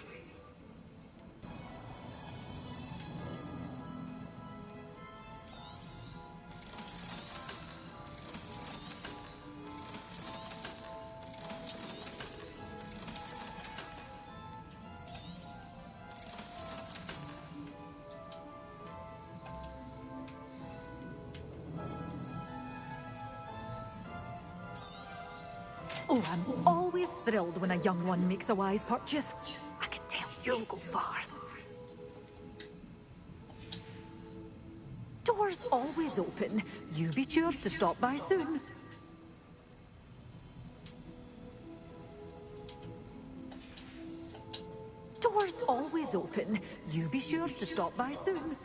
Oh, I'm always thrilled when a young one makes a wise purchase. I can tell you'll go far. Doors always open. You be sure to stop by soon. Doors always open. You be sure to stop by soon.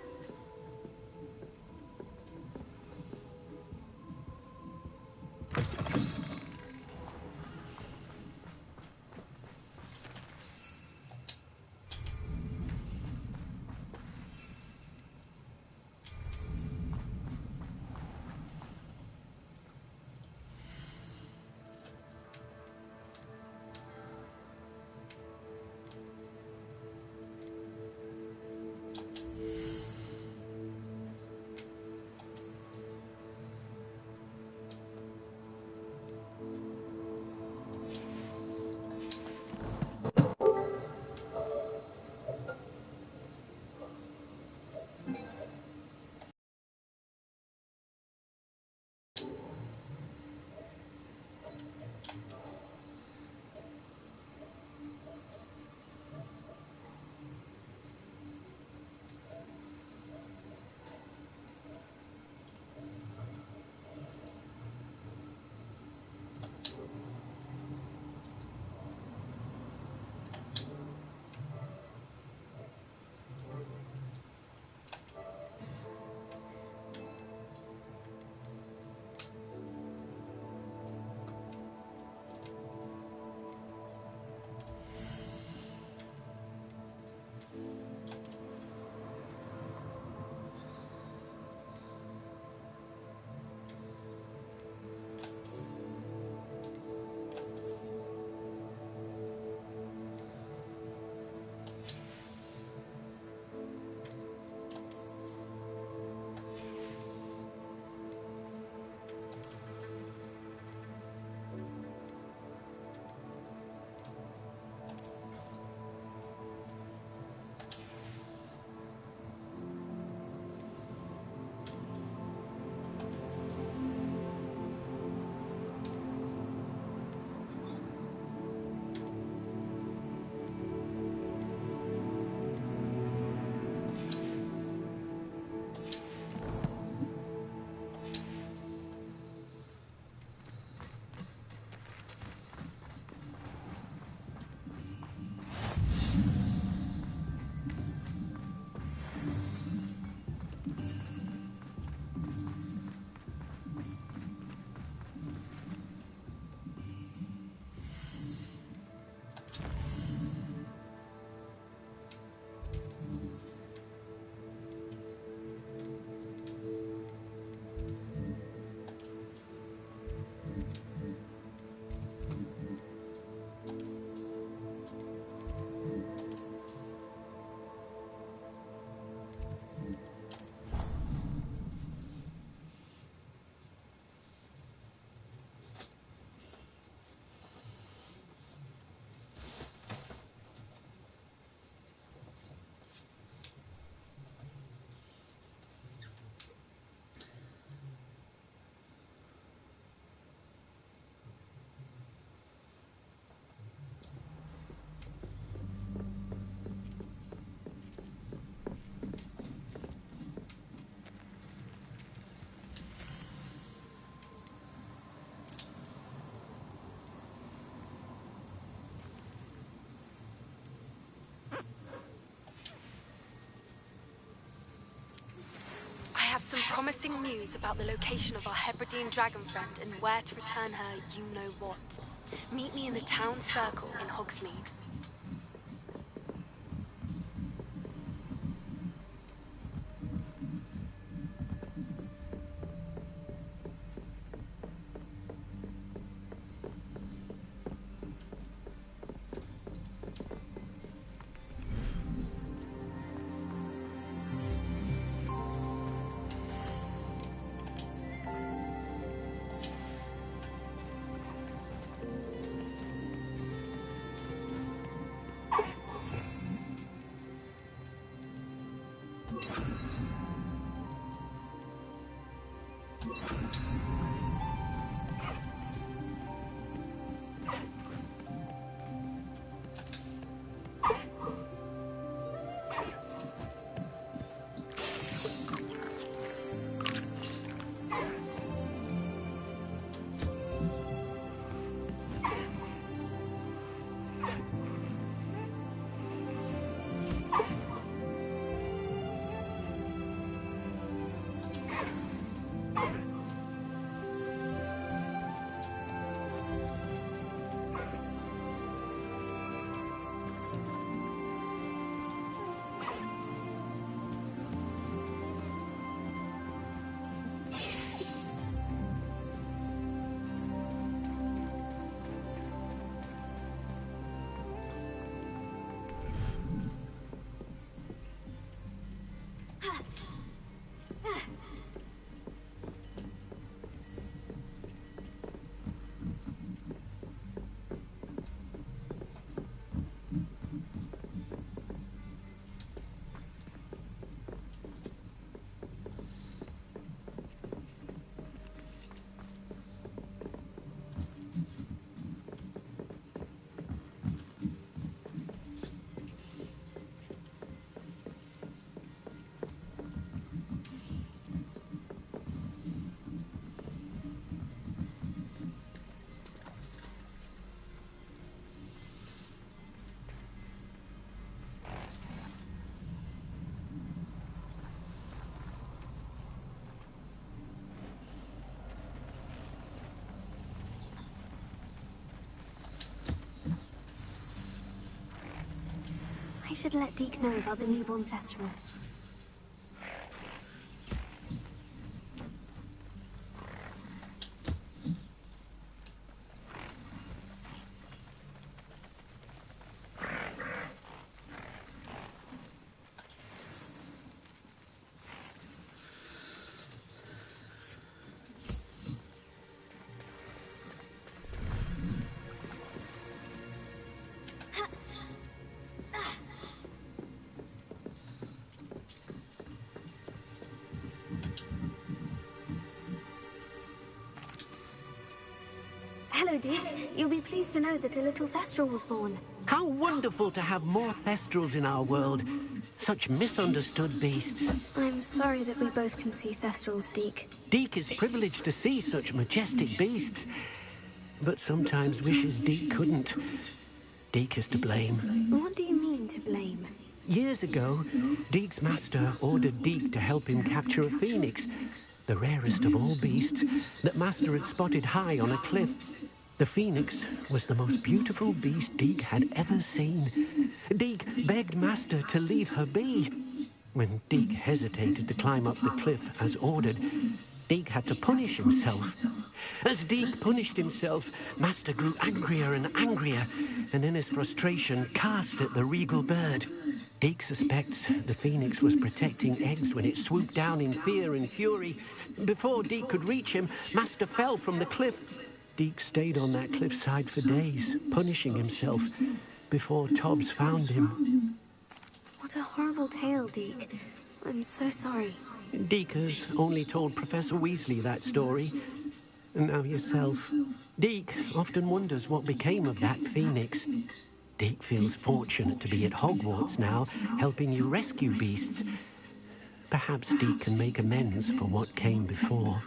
promising news about the location of our Hebridean dragon friend and where to return her you-know-what. Meet me in the town circle in Hogsmeade. I should let Deke know about the newborn Thestral. Hello, Deke. You'll be pleased to know that a little Thestral was born. How wonderful to have more Thestrals in our world. Such misunderstood beasts. I'm sorry that we both can see Thestrals, Deke. Deke is privileged to see such majestic beasts, but sometimes wishes Deke couldn't. Deke is to blame. What do you mean, to blame? Years ago, Deke's master ordered Deke to help him capture a phoenix, the rarest of all beasts, that master had spotted high on a cliff. The phoenix was the most beautiful beast Deke had ever seen. Deke begged master to leave her be. When Deke hesitated to climb up the cliff as ordered, Deke had to punish himself. As Deke punished himself, master grew angrier and angrier, and in his frustration cast at the regal bird. Deke suspects the phoenix was protecting eggs when it swooped down in fear and fury. Before Deke could reach him, master fell from the cliff. Deke stayed on that cliffside for days, punishing himself, before Tobbs found him. What a horrible tale, Deke. I'm so sorry. Deke has only told Professor Weasley that story. And now yourself. Deke often wonders what became of that phoenix. Deke feels fortunate to be at Hogwarts now, helping you rescue beasts. Perhaps Deke can make amends for what came before.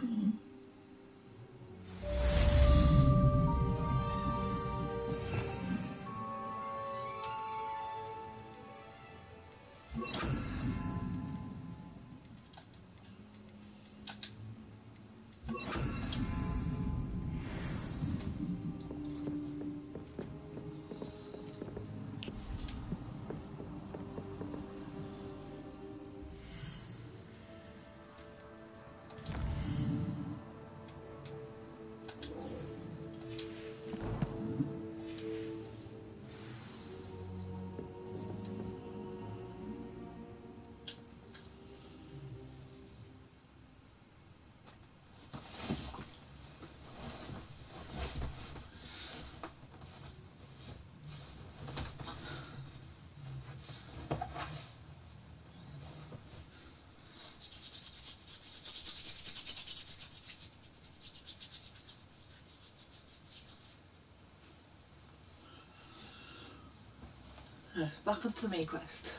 Right, back onto the main quest.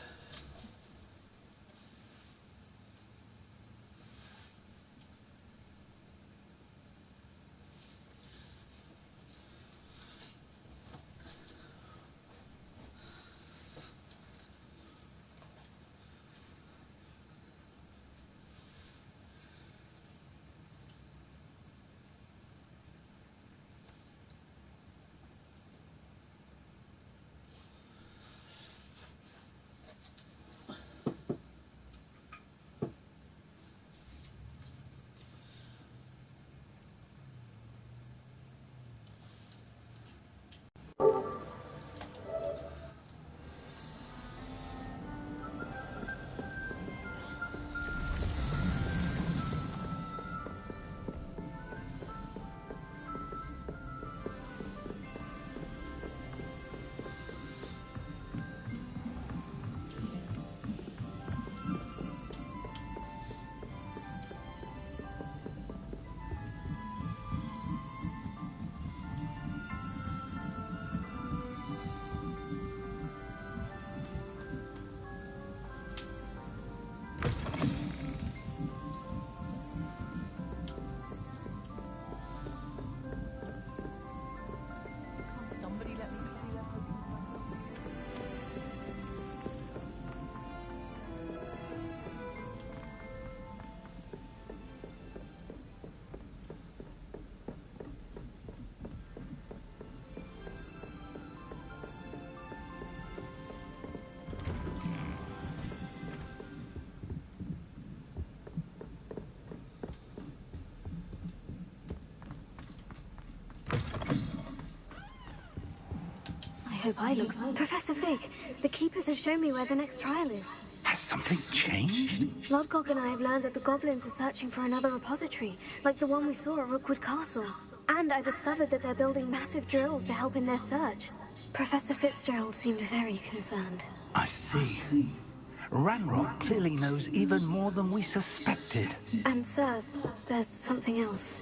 I hope I look... Professor Fig, the Keepers have shown me where the next trial is. Has something changed? Lodgok and I have learned that the goblins are searching for another repository, like the one we saw at Rookwood Castle. And I discovered that they're building massive drills to help in their search. Professor Fitzgerald seemed very concerned. I see. Ranrock clearly knows even more than we suspected. And sir, there's something else.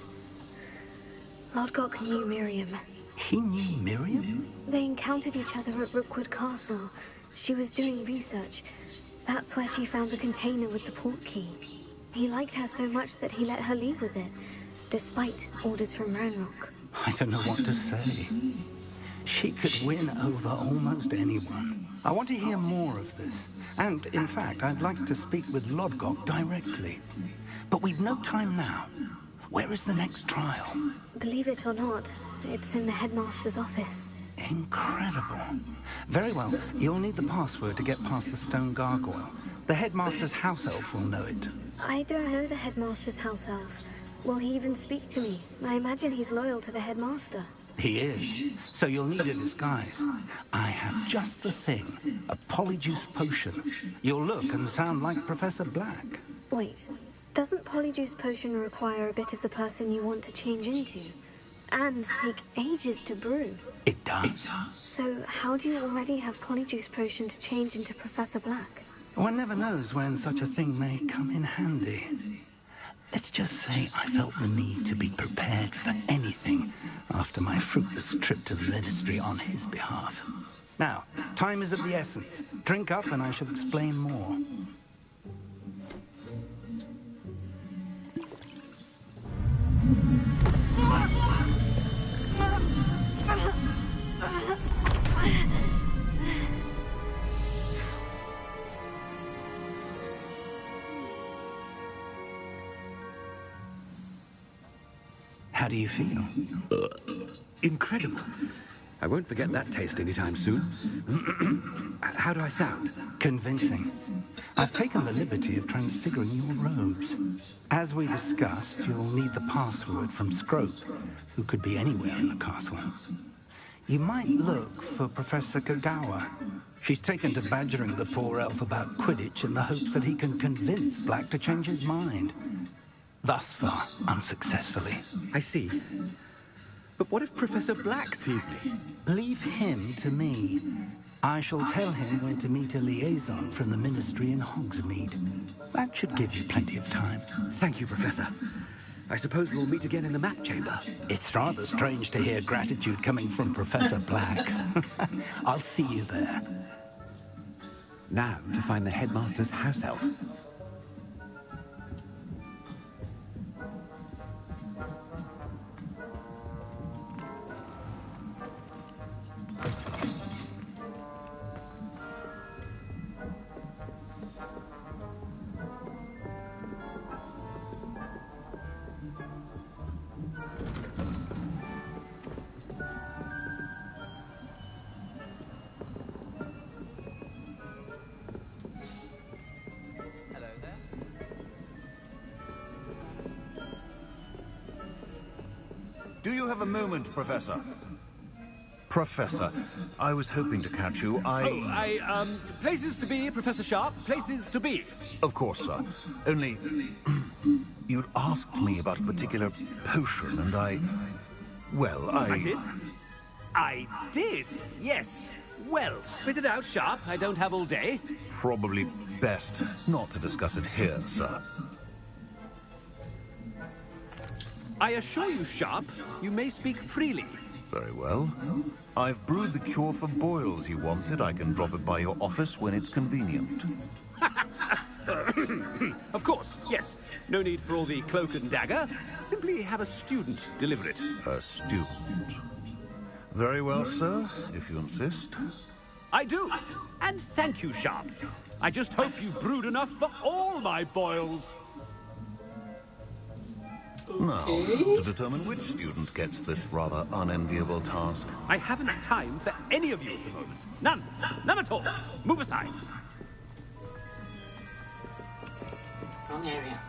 Lodgok knew Miriam. He knew Miriam? They encountered each other at Rookwood Castle. She was doing research. That's where she found the container with the port key. He liked her so much that he let her leave with it, despite orders from Ranrock. I don't know what to say. She could win over almost anyone. I want to hear more of this. And, in fact, I'd like to speak with Lodgok directly. But we've no time now. Where is the next trial? Believe it or not, it's in the headmaster's office. Incredible. Very well, you'll need the password to get past the stone gargoyle. The headmaster's house elf will know it. I don't know the headmaster's house elf. Will he even speak to me? I imagine he's loyal to the headmaster. He is. So you'll need a disguise. I have just the thing. A polyjuice potion. You'll look and sound like Professor Black. Wait, doesn't polyjuice potion require a bit of the person you want to change into? And take ages to brew? It does. So how do you already have polyjuice potion to change into Professor Black? One never knows when such a thing may come in handy. Let's just say I felt the need to be prepared for anything after my fruitless trip to the Ministry on his behalf. Now, time is of the essence. Drink up and I shall explain more. How do you feel? Incredible. I won't forget that taste anytime soon. How do I sound? Convincing. I've taken the liberty of transfiguring your robes. As we discussed, you'll need the password from Scrope, who could be anywhere in the castle. You might look for Professor Kagawa. She's taken to badgering the poor elf about Quidditch in the hopes that he can convince Black to change his mind. Thus far, unsuccessfully. I see. But what if Professor Black sees me? Leave him to me. I shall tell him where to meet a liaison from the Ministry in Hogsmeade. That should give you plenty of time. Thank you, Professor. I suppose we'll meet again in the map chamber. It's rather strange to hear gratitude coming from Professor Black. I'll see you there. Now to find the headmaster's house elf. Do you have a moment, Professor? Professor, I was hoping to catch you. Places to be, Professor Sharp, places to be. Of course, sir. Only... you'd asked me about a particular potion, and I did? I did, yes. Well, spit it out, Sharp. I don't have all day. Probably best not to discuss it here, sir. I assure you, Sharp, you may speak freely. Very well. I've brewed the cure for boils you wanted. I can drop it by your office when it's convenient. Of course, yes. No need for all the cloak and dagger. Simply have a student deliver it. A student? Very well, sir, if you insist. I do. And thank you, Sharp. I just hope you brewed enough for all my boils. Now, to determine which student gets this rather unenviable task. I haven't time for any of you at the moment. None. None at all. Move aside. Wrong area.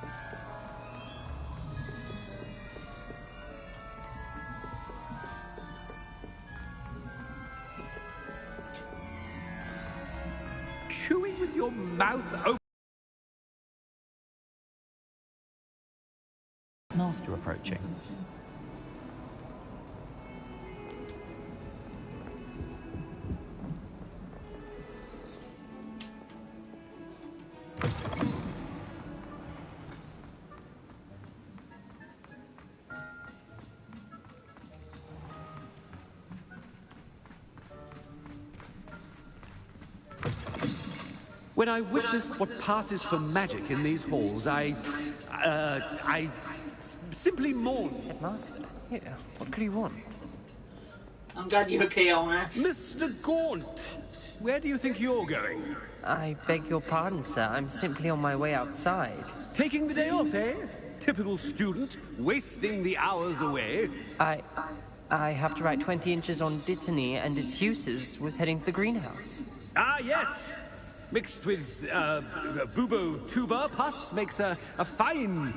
Chewing with your mouth open. Master approaching. When I witness what passes for magic in these halls, I simply mourn. Headmaster? Yeah, what could he want? I'm glad you're okay on this. Mr. Gaunt, where do you think you're going? I beg your pardon, sir. I'm simply on my way outside. Taking the day off, eh? Typical student, wasting the hours away. I have to write 20 inches on Dittany and its uses. Was heading to the greenhouse. Ah, yes. Mixed with bubo tuber pus makes a fine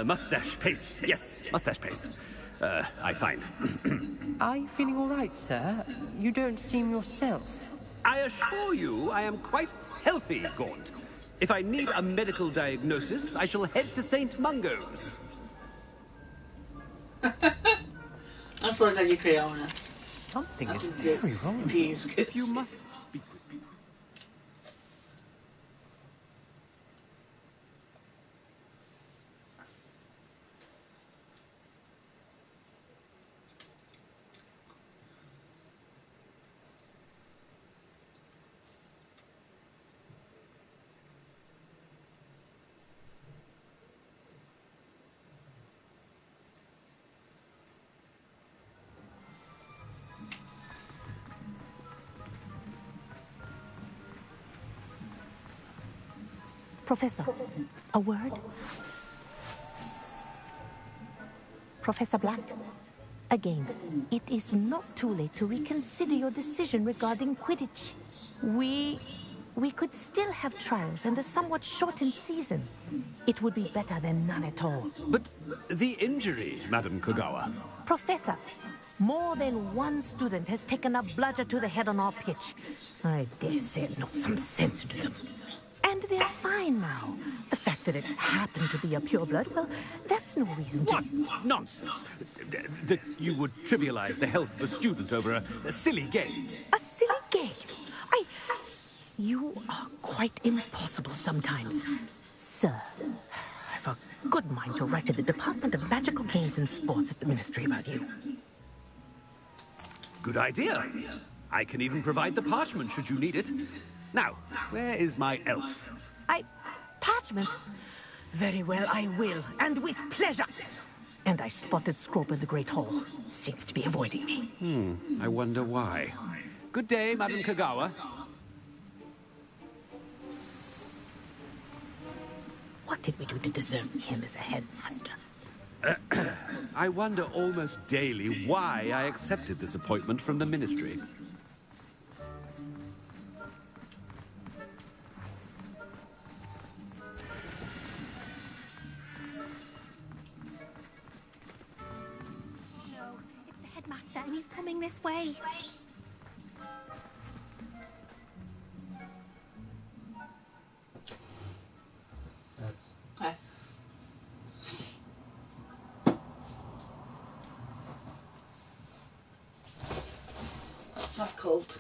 mustache paste. Yes, mustache paste. I find. Are you feeling all right, sir? You don't seem yourself. I assure you I am quite healthy, Gaunt. If I need a medical diagnosis, I shall head to St. Mungo's. That's like that you create on us. Something is very wrong. If you must speak with me. Professor, a word? Professor Black, again, it is not too late to reconsider your decision regarding Quidditch. We could still have trials and a somewhat shortened season. It would be better than none at all. But the injury, Madam Kogawa. Professor, more than one student has taken a bludger to the head on our pitch. I dare say it knocked some sense into them. And they're fine now. The fact that it happened to be a pureblood, well, that's no reason to... What nonsense! That you would trivialize the health of a student over a silly game. A silly game? You are quite impossible sometimes. Sir, I've a good mind to write to the Department of Magical Games and Sports at the Ministry about you. Good idea. I can even provide the parchment should you need it. Now, where is my elf? Parchment? Very well, I will, and with pleasure. And I spotted Scrope in the Great Hall. Seems to be avoiding me. I wonder why. Good day, Madam Kagawa. What did we do to deserve him as a headmaster? I wonder almost daily why I accepted this appointment from the Ministry. No, it's the headmaster and he's coming this way. Okay. That's cold.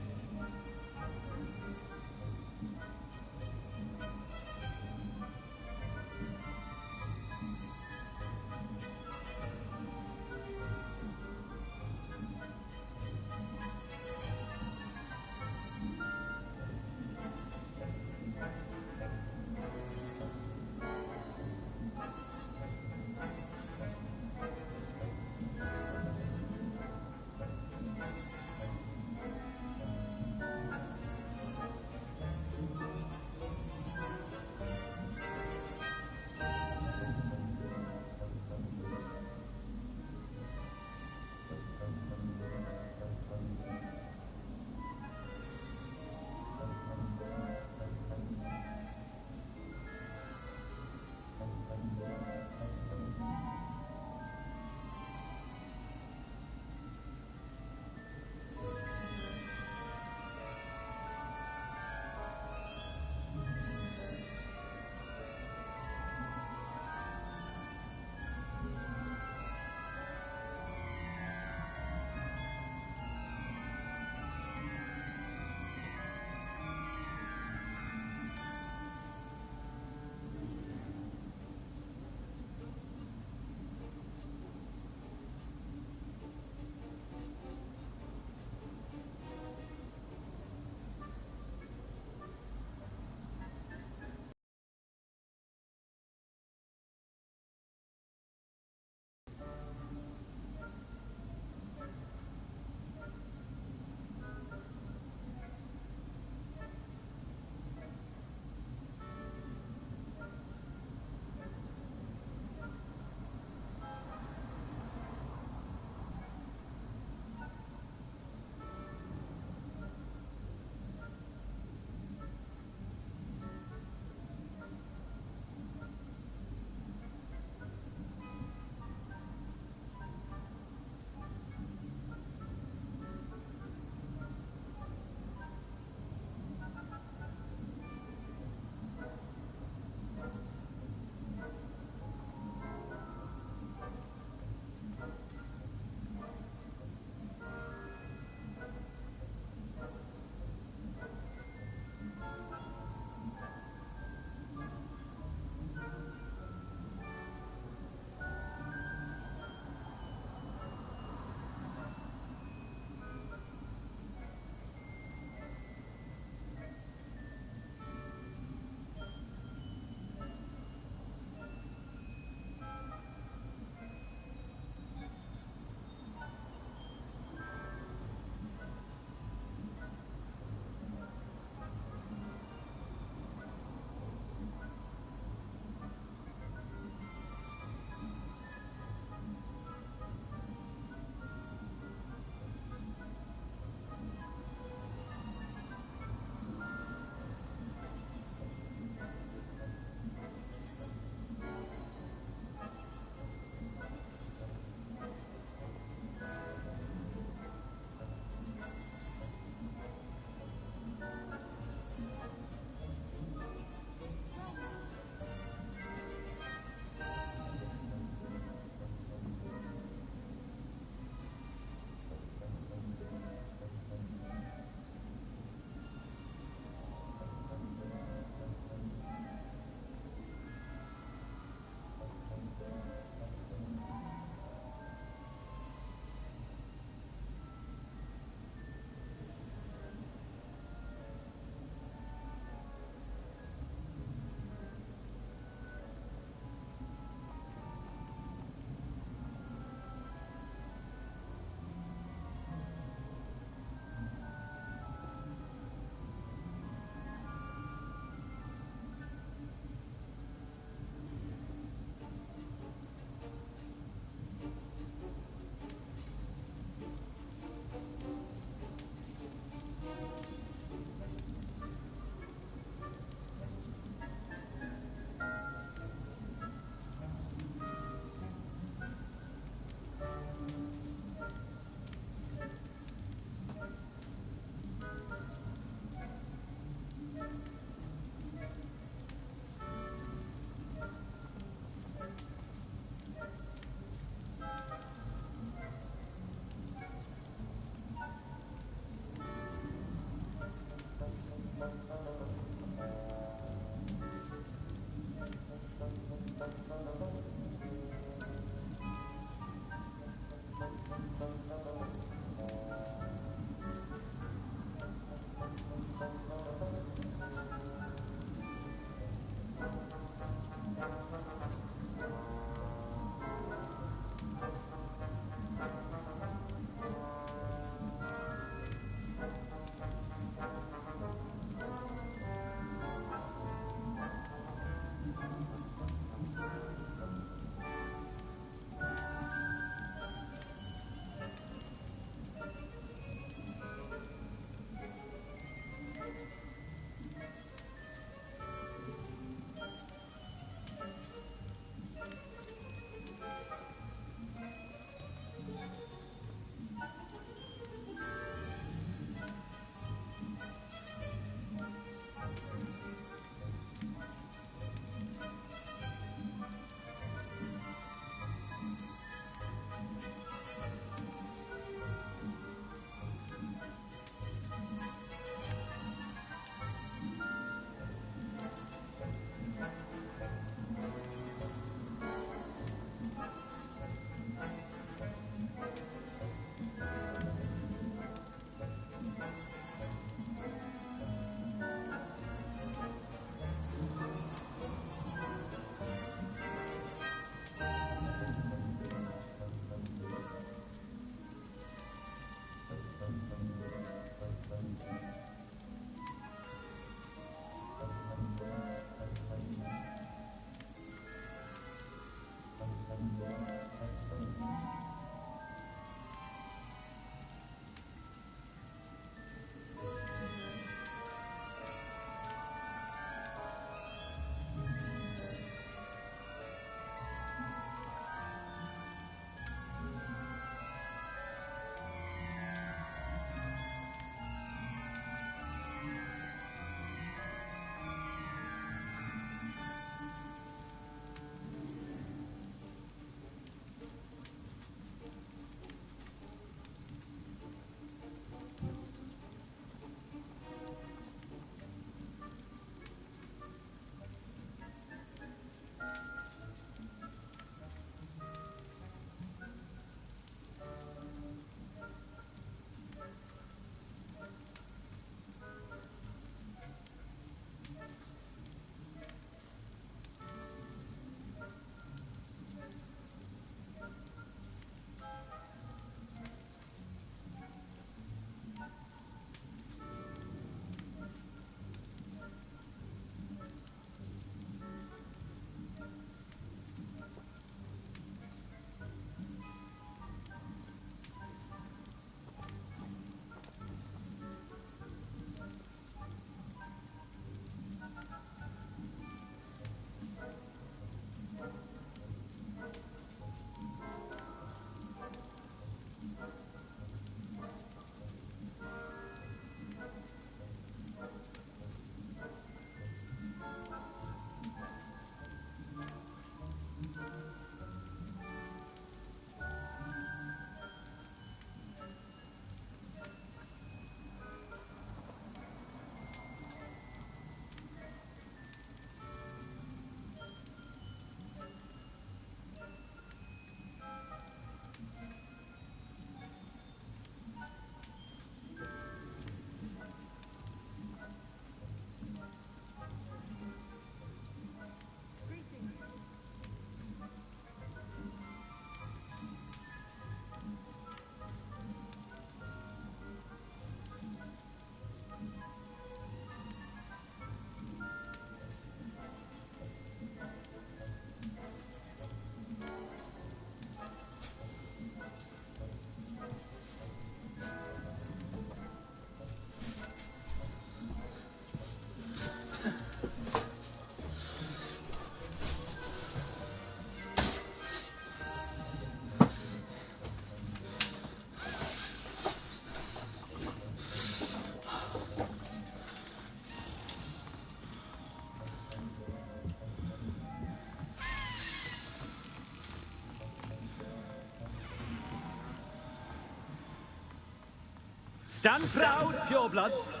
Stand proud, purebloods.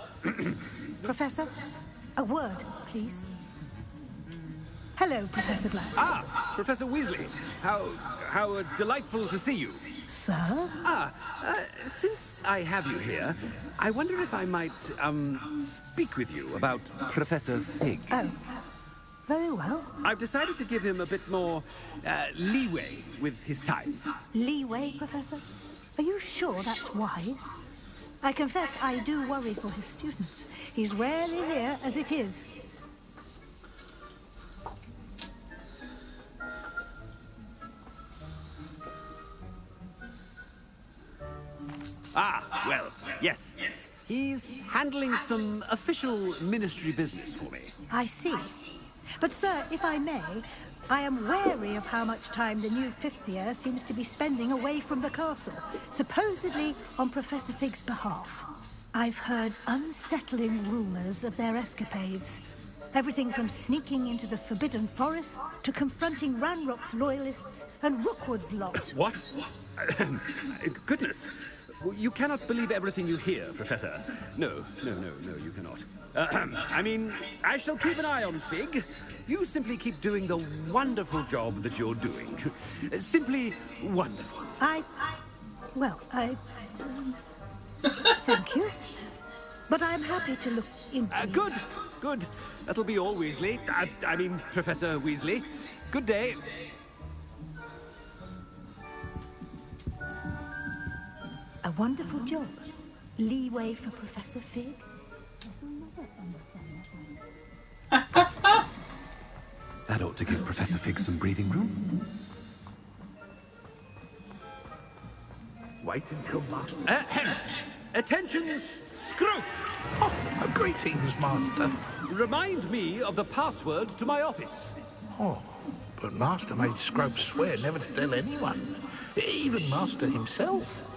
Professor, a word, please. Hello, Professor Black. Ah, Professor Weasley. How delightful to see you. Sir? Since I have you here, I wonder if I might, speak with you about Professor Fig. Oh, very well. I've decided to give him a bit more, leeway with his time. Leeway, Professor? Are you sure that's wise? I confess I do worry for his students. He's rarely here as it is. Ah, well, yes. He's handling some official ministry business for me. I see. But, sir, if I may, I am wary of how much time the new fifth year seems to be spending away from the castle, supposedly on Professor Fig's behalf. I've heard unsettling rumors of their escapades. Everything from sneaking into the Forbidden Forest to confronting Ranrock's loyalists and Rookwood's lot. What? Goodness. You cannot believe everything you hear, Professor. No, you cannot. I mean, I shall keep an eye on Fig. You simply keep doing the wonderful job that you're doing. Simply wonderful. Thank you. But I'm happy to look into Good. That'll be all, Weasley. I mean, Professor Weasley. Good day. A wonderful job. Leeway for Professor Fig. That ought to give Professor Fig some breathing room. Wait until Master... Attentions, Scrope! Oh, greetings, Master. Remind me of the password to my office. Oh, but Master made Scrope swear never to tell anyone. Even Master himself.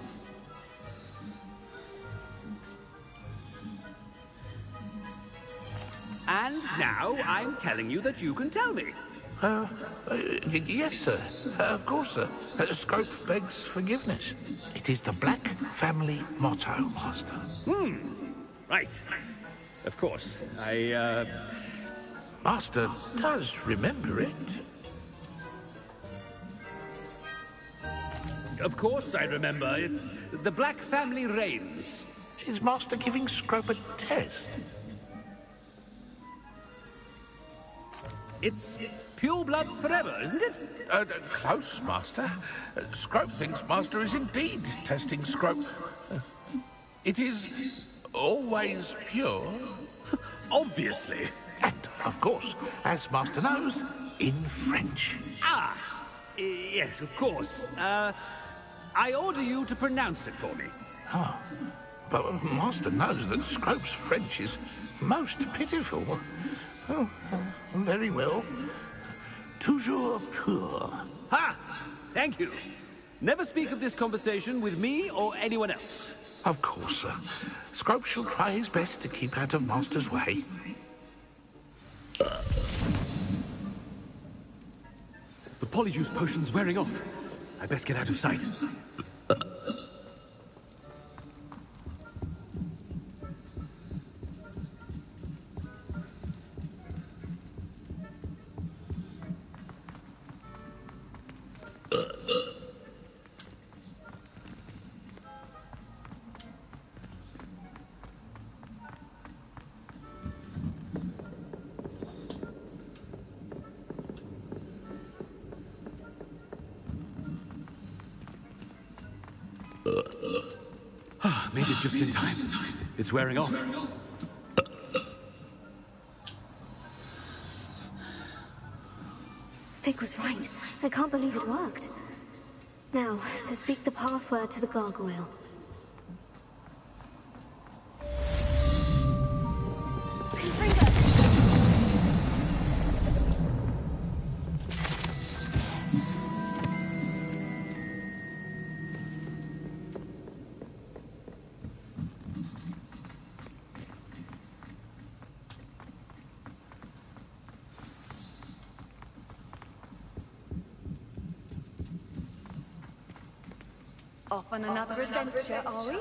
And now I'm telling you that you can tell me. Yes, sir. Of course, sir. Scrope begs forgiveness. It is the Black family motto, Master. Right. Of course. Master does remember it. Of course I remember. It's the Black family reigns. Is Master giving Scrope a test? It's pure bloods forever, isn't it? Close, Master. Scrope thinks Master is indeed testing Scrope. It is always pure. Obviously. And, of course, as Master knows, in French. Yes, of course. I order you to pronounce it for me. Oh, but Master knows that Scrope's French is most pitiful. Oh, very well. Toujours pur. Ha! Thank you. Never speak of this conversation with me or anyone else. Of course, sir. Scrope shall try his best to keep out of Master's way. The polyjuice potion's wearing off. I best get out of sight. Made it just in time. It's wearing off. Fig was right. I can't believe it worked. Now, to speak the password to the gargoyle. Off on another adventure, are we?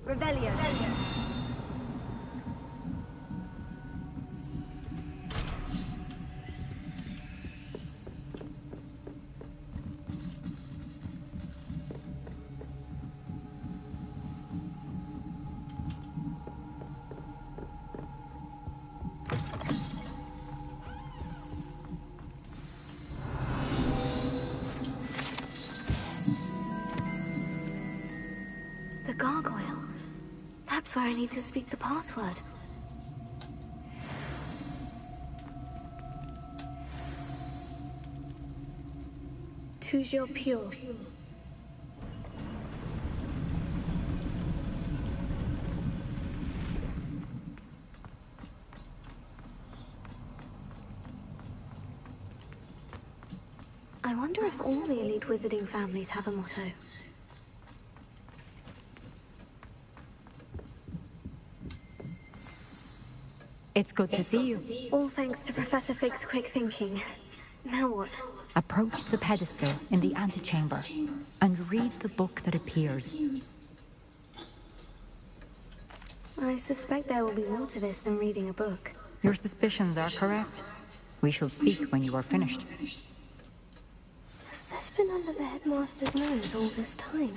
Revelio. The gargoyle. That's where I need to speak the password. Toujours pure. I wonder if all the elite wizarding families have a motto. It's good to see you. All thanks to Professor Fig's quick thinking. Now what? Approach the pedestal in the antechamber and read the book that appears. I suspect there will be more to this than reading a book. Your suspicions are correct. We shall speak when you are finished. Has this been under the headmaster's nose all this time?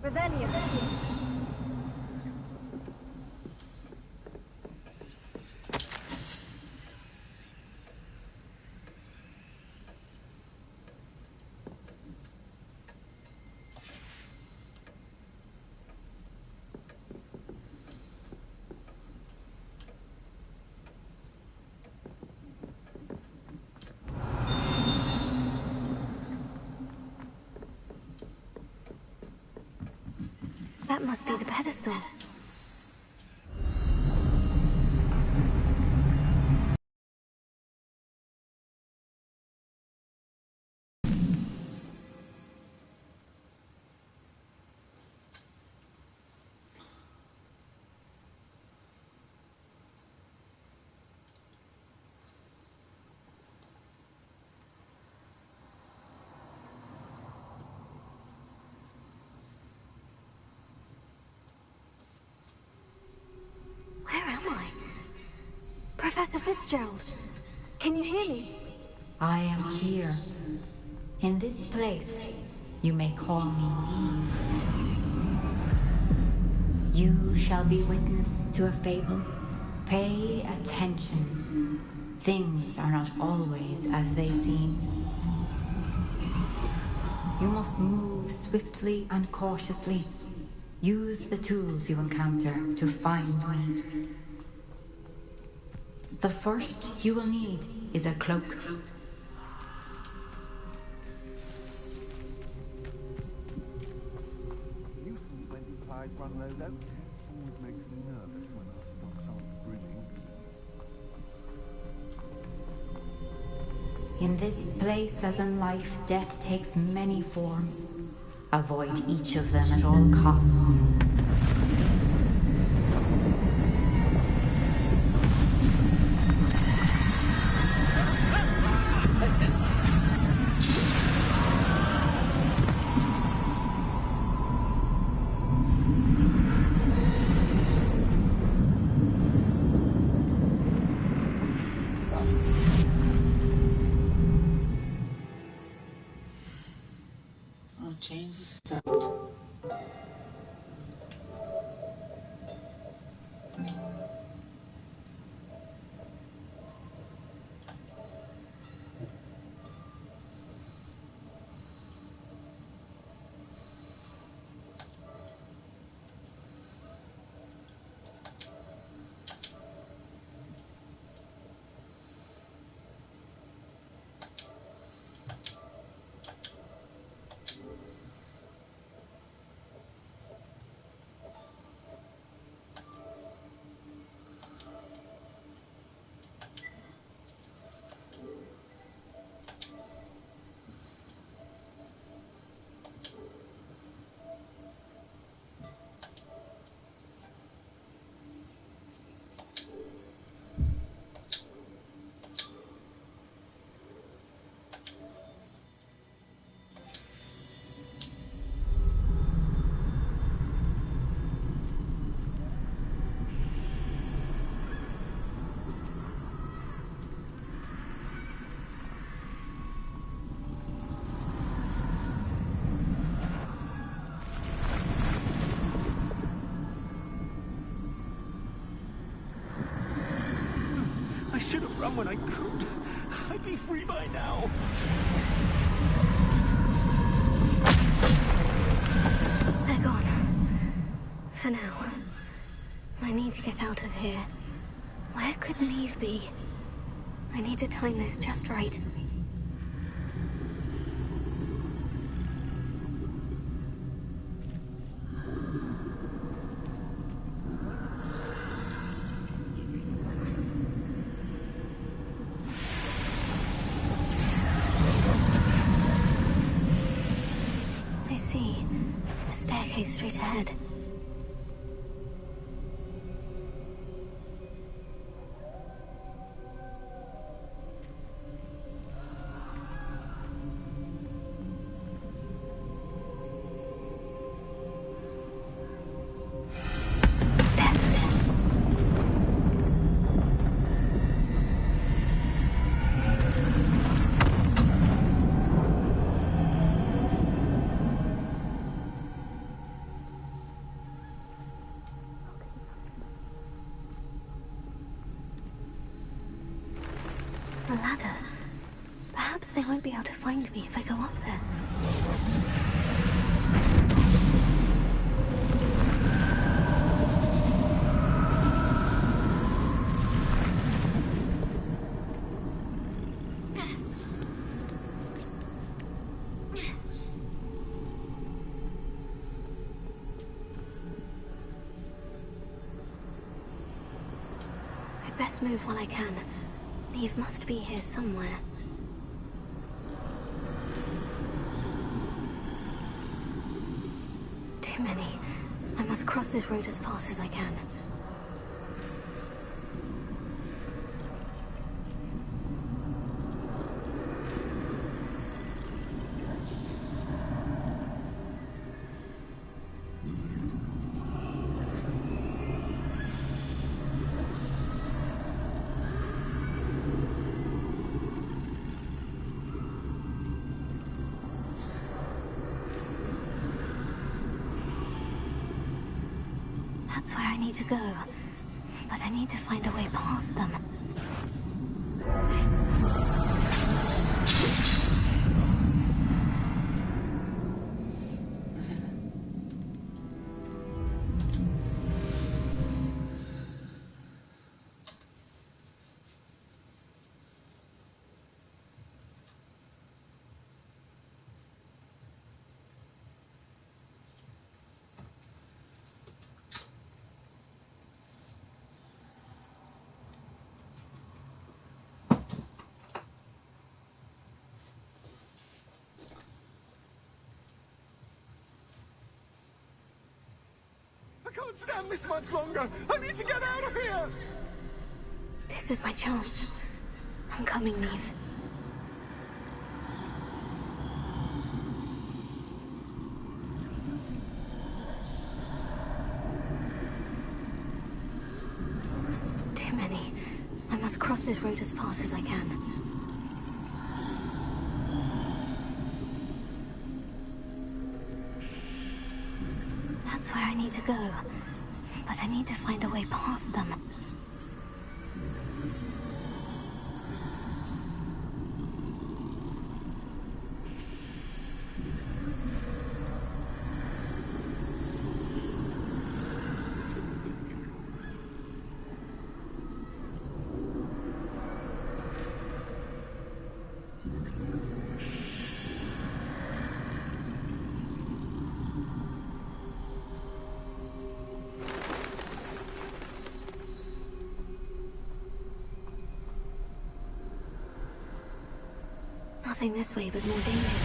Revelio. That must be the pedestal. Where am I? Professor Fitzgerald, can you hear me? I am here. In this place, you may call me Eve. You shall be witness to a fable. Pay attention. Things are not always as they seem. You must move swiftly and cautiously. Use the tools you encounter to find me. The first you will need is a cloak. In this place, as in life, death takes many forms. Avoid each of them at all costs. I'll change the sound. I should have run when I could. I'd be free by now. They're gone. For now. I need to get out of here. Where could Neve be? I need to time this just right. I see. A staircase straight ahead. A ladder. Perhaps they won't be able to find me if I go up there. I'd best move while I can. Neve must be here somewhere. Too many. I must cross this road as fast as I can. That's where I need to go, but I need to find a way past them. I can't stand this much longer. I need to get out of here. This is my chance. I'm coming, Neve. Too many. I must cross this road as fast as I can. That's where I need to go, but I need to find a way past them. Nothing this way, but more danger.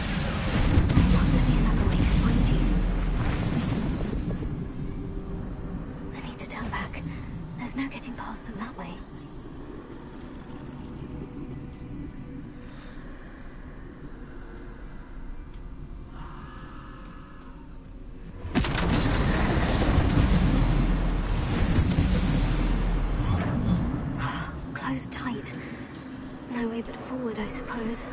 There must be another way to find you. I need to turn back. There's no getting past them that way. Closed tight. No way but forward, I suppose.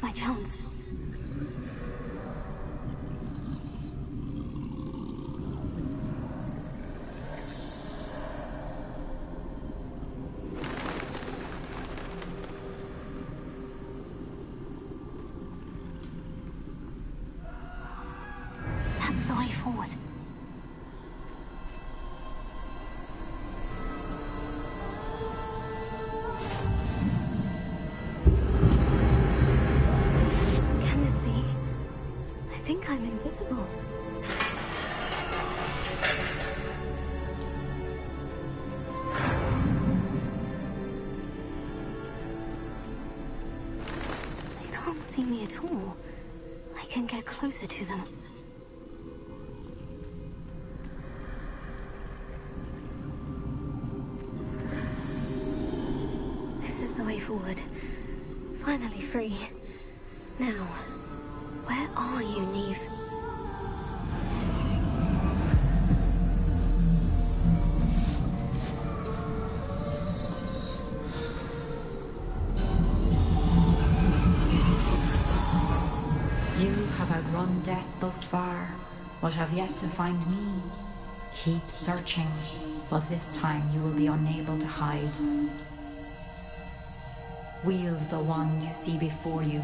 Now's my chance. That's the way forward. Can this be? I think I'm invisible. They can't see me at all. I can get closer to them. This is the way forward. Finally free. Now, where are you, Neve? You have outrun death thus far, but have yet to find me. Keep searching, but this time you will be unable to hide. Wield the wand you see before you.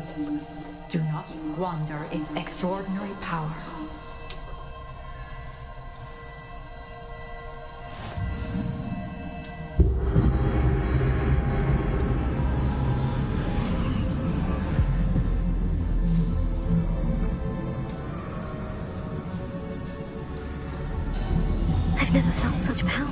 Do not squander its extraordinary power. I've never felt such power.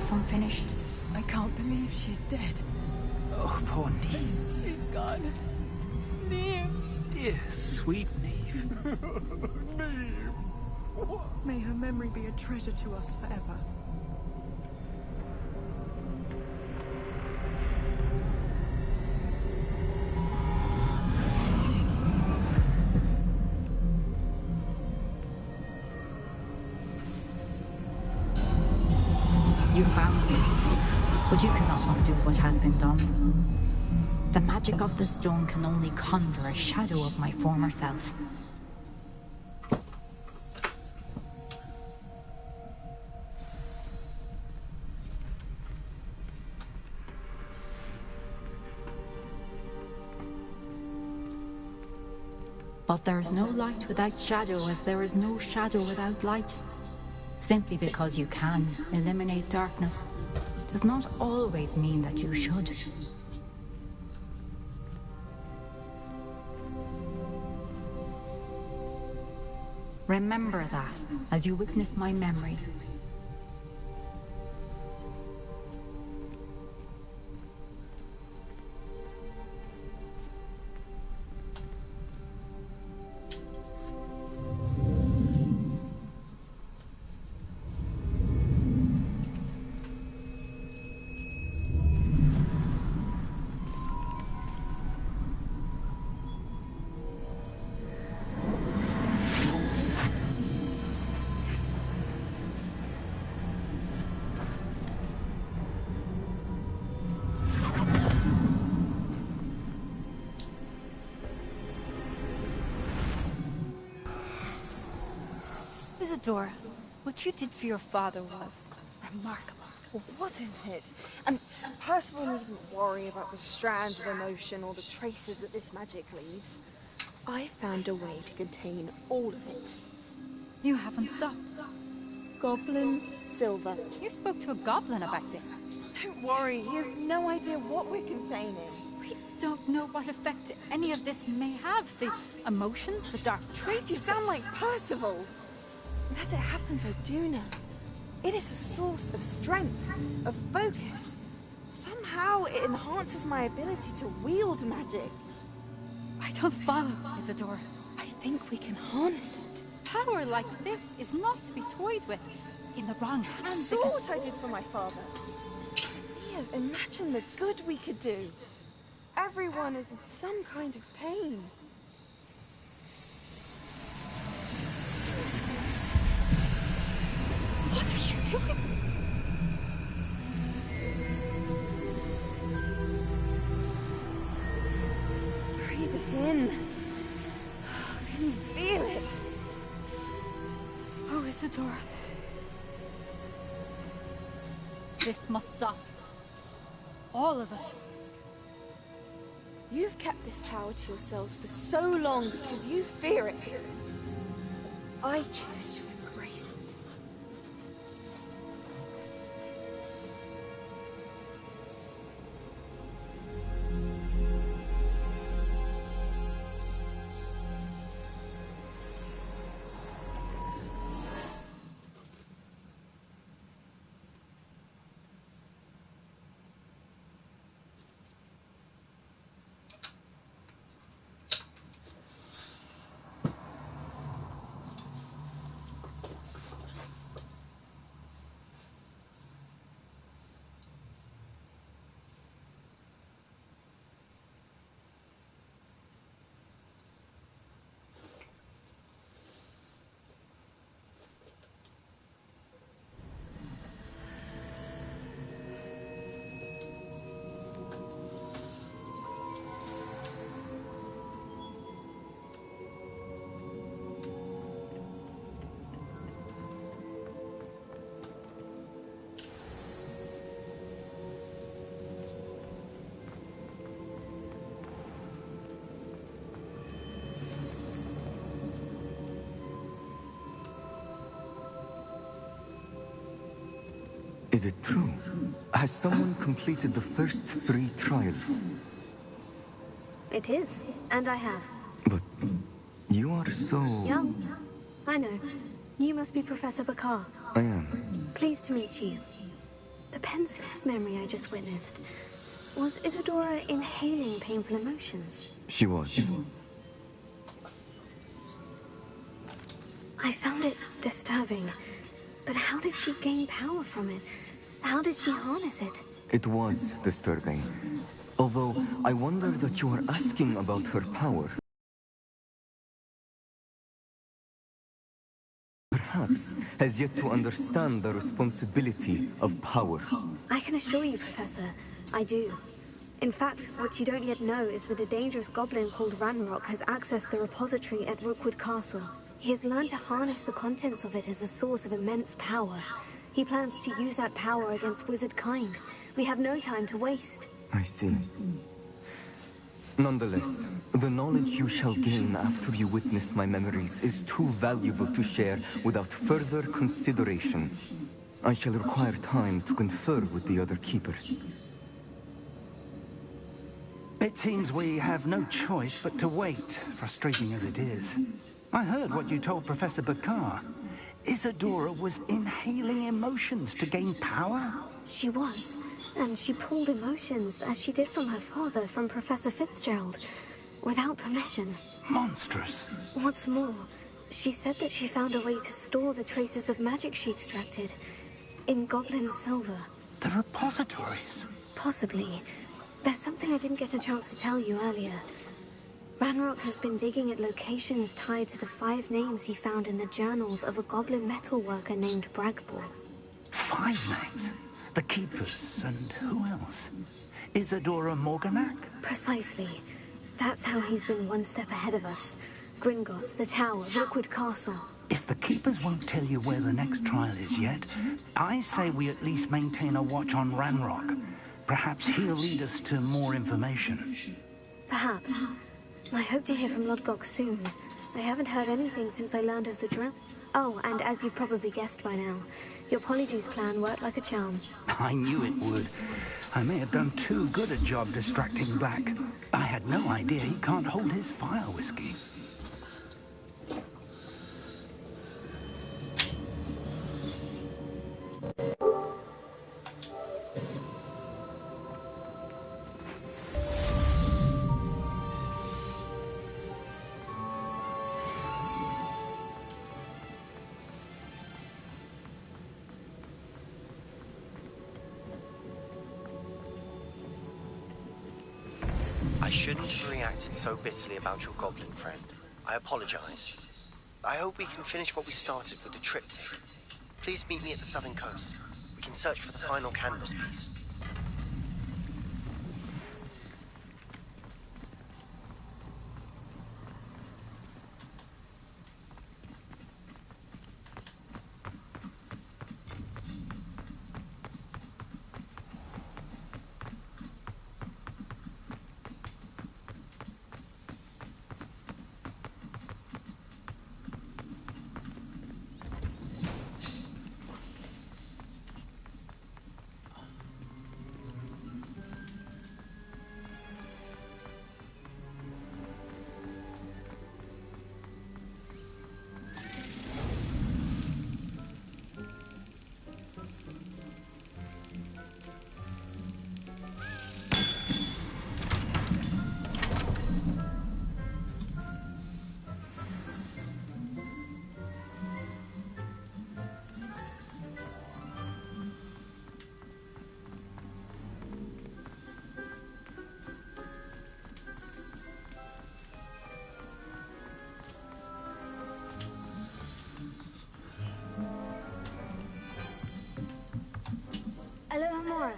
if I'm finished. I can't believe she's dead. Oh, poor Neve. She's gone. Neve. Dear, sweet Neve. Neve. May her memory be a treasure to us forever. You found me, but you cannot undo what has been done. The magic of the stone can only conjure a shadow of my former self. But there is no light without shadow, as there is no shadow without light. Simply because you can eliminate darkness does not always mean that you should. Remember that as you witness my memory. Isadora, what you did for your father was remarkable. Well, wasn't it? And Percival needn't worry about the strands of emotion or the traces that this magic leaves. I found a way to contain all of it. You haven't stopped. Goblin Silver. You spoke to a goblin about this. Don't worry, he has no idea what we're containing. We don't know what effect any of this may have. The emotions, the dark traits. You sound like Percival. And as it happens, I do know. It is a source of strength, of focus. Somehow it enhances my ability to wield magic. I don't follow, Isadora. I think we can harness it. Power like this is not to be toyed with. In the wrong You hands. saw what I did for my father. Neve, imagine the good we could do. Everyone is in some kind of pain. What are you doing? Breathe it in. Can you feel it? Oh, Isadora. This must stop. All of it. You've kept this power to yourselves for so long because you fear it. I choose to embrace it. Is it true? Has someone completed the first 3 trials? It is, and I have. But you are so... Young. I know. You must be Professor Bakar. I am. Pleased to meet you. The pensive memory I just witnessed. Was Isadora inhaling painful emotions? She was. I found it disturbing. But how did she gain power from it? How did she harness it? It was disturbing. Although, I wonder that you are asking about her power. Perhaps has yet to understand the responsibility of power. I can assure you, Professor, I do. In fact, what you don't yet know is that a dangerous goblin called Ranrock has accessed the repository at Rookwood Castle. He has learned to harness the contents of it as a source of immense power. He plans to use that power against wizard kind. We have no time to waste. I see. Nonetheless, the knowledge you shall gain after you witness my memories is too valuable to share without further consideration. I shall require time to confer with the other keepers. It seems we have no choice but to wait, frustrating as it is. I heard what you told Professor Bakar. Isadora was inhaling emotions to gain power? She was. And she pulled emotions, as she did from her father, from Professor Fitzgerald, without permission. Monstrous. What's more, she said that she found a way to store the traces of magic she extracted in goblin silver. The repositories? Possibly. There's something I didn't get a chance to tell you earlier. Ranrock has been digging at locations tied to the 5 names he found in the journals of a goblin metalworker named Bragbor. 5 names? The Keepers, and who else? Isadora Morganac? Precisely. That's how he's been one step ahead of us. Gringotts, the Tower, Rookwood Castle. If the Keepers won't tell you where the next trial is yet, I say we at least maintain a watch on Ranrock. Perhaps he'll lead us to more information. Perhaps. I hope to hear from Lodgok soon. I haven't heard anything since I learned of the drill. Oh, and as you've probably guessed by now, your Polyjuice plan worked like a charm. I knew it would. I may have done too good a job distracting Black. I had no idea he can't hold his fire whiskey. I shouldn't have reacted so bitterly about your goblin friend. I apologize. I hope we can finish what we started with the triptych. Please meet me at the southern coast. We can search for the final canvas piece. Alohomora.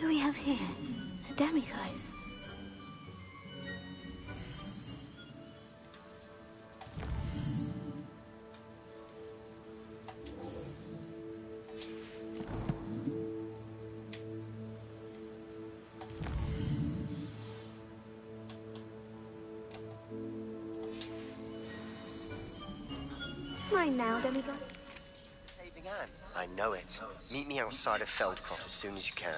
do we have here? A demiguise. Mine now, demiguise. Saving Anne. I know it. Meet me outside of Feldcroft as soon as you can.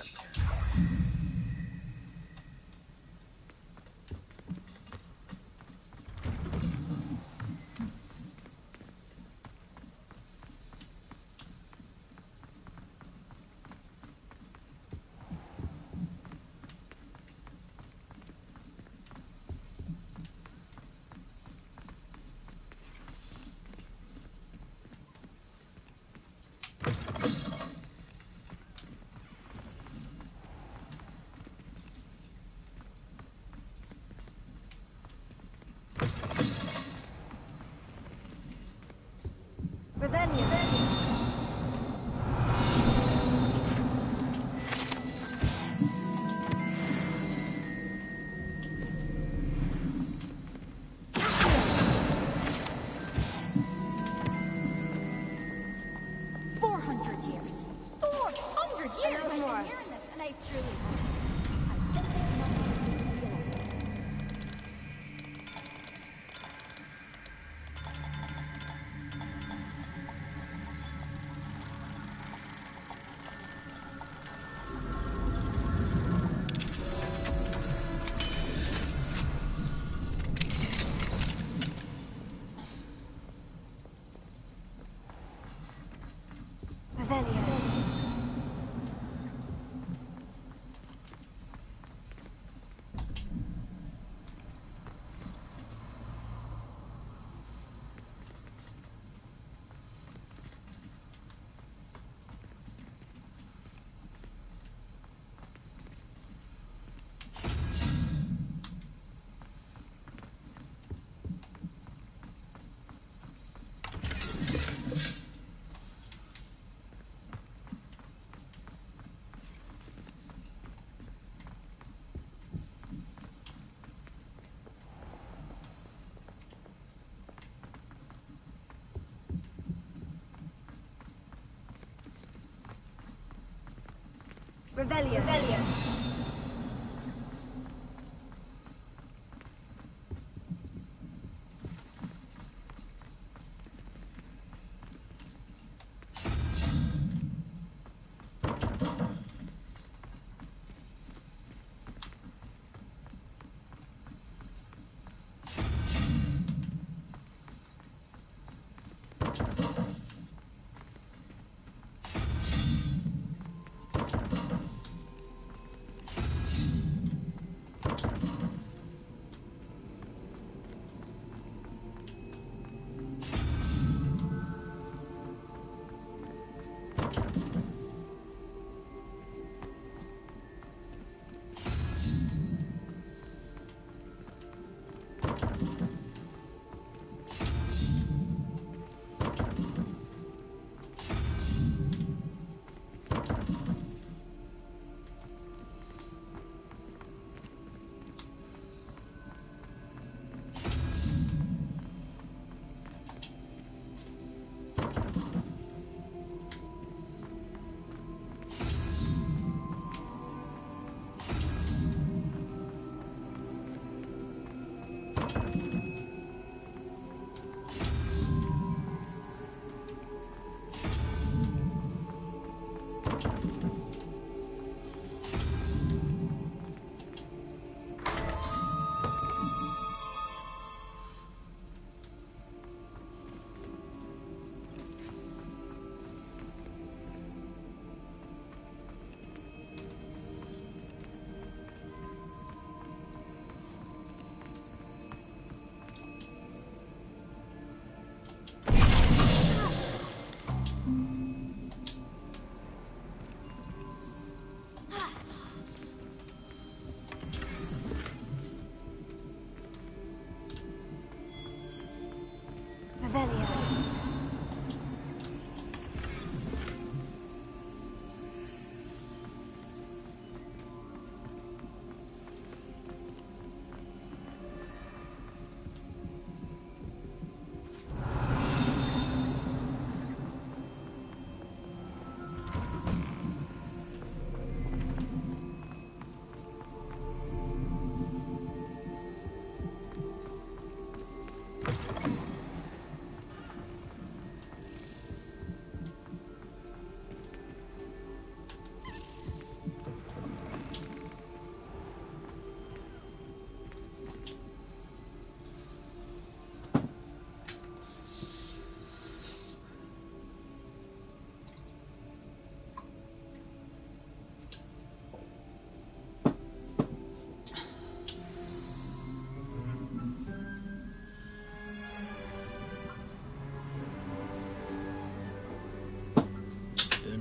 Revelio.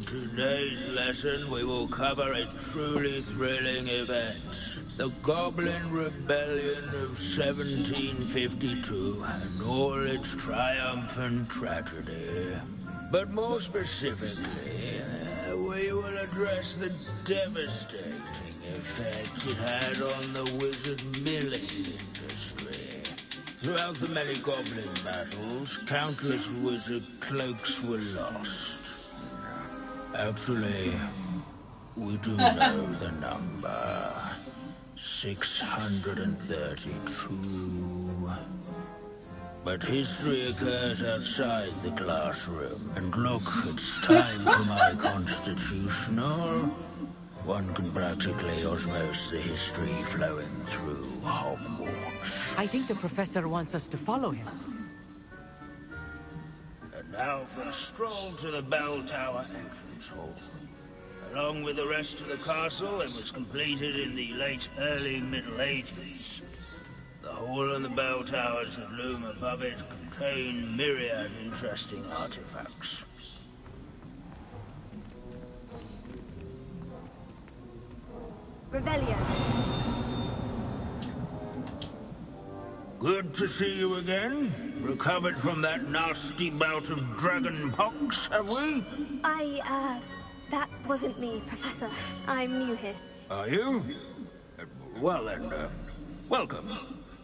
today's lesson, we will cover a truly thrilling event. The Goblin Rebellion of 1752 and all its triumph and tragedy. But more specifically, we will address the devastating effect it had on the wizard milling industry. Throughout the many goblin battles, countless wizard cloaks were lost. Actually, we do know the number. 632. But history occurs outside the classroom. And look, it's time for my constitutional. One can practically osmose the history flowing through Hogwarts. I think the professor wants us to follow him. And now for a stroll to the bell tower entrance hall. Along with the rest of the castle, it was completed in the early Middle Ages. The hall and the bell towers that loom above it contain myriad interesting artifacts. Revelio. Good to see you again. Recovered from that nasty bout of dragon pox, have we? That wasn't me, Professor. I'm new here. Are you? Well then, welcome.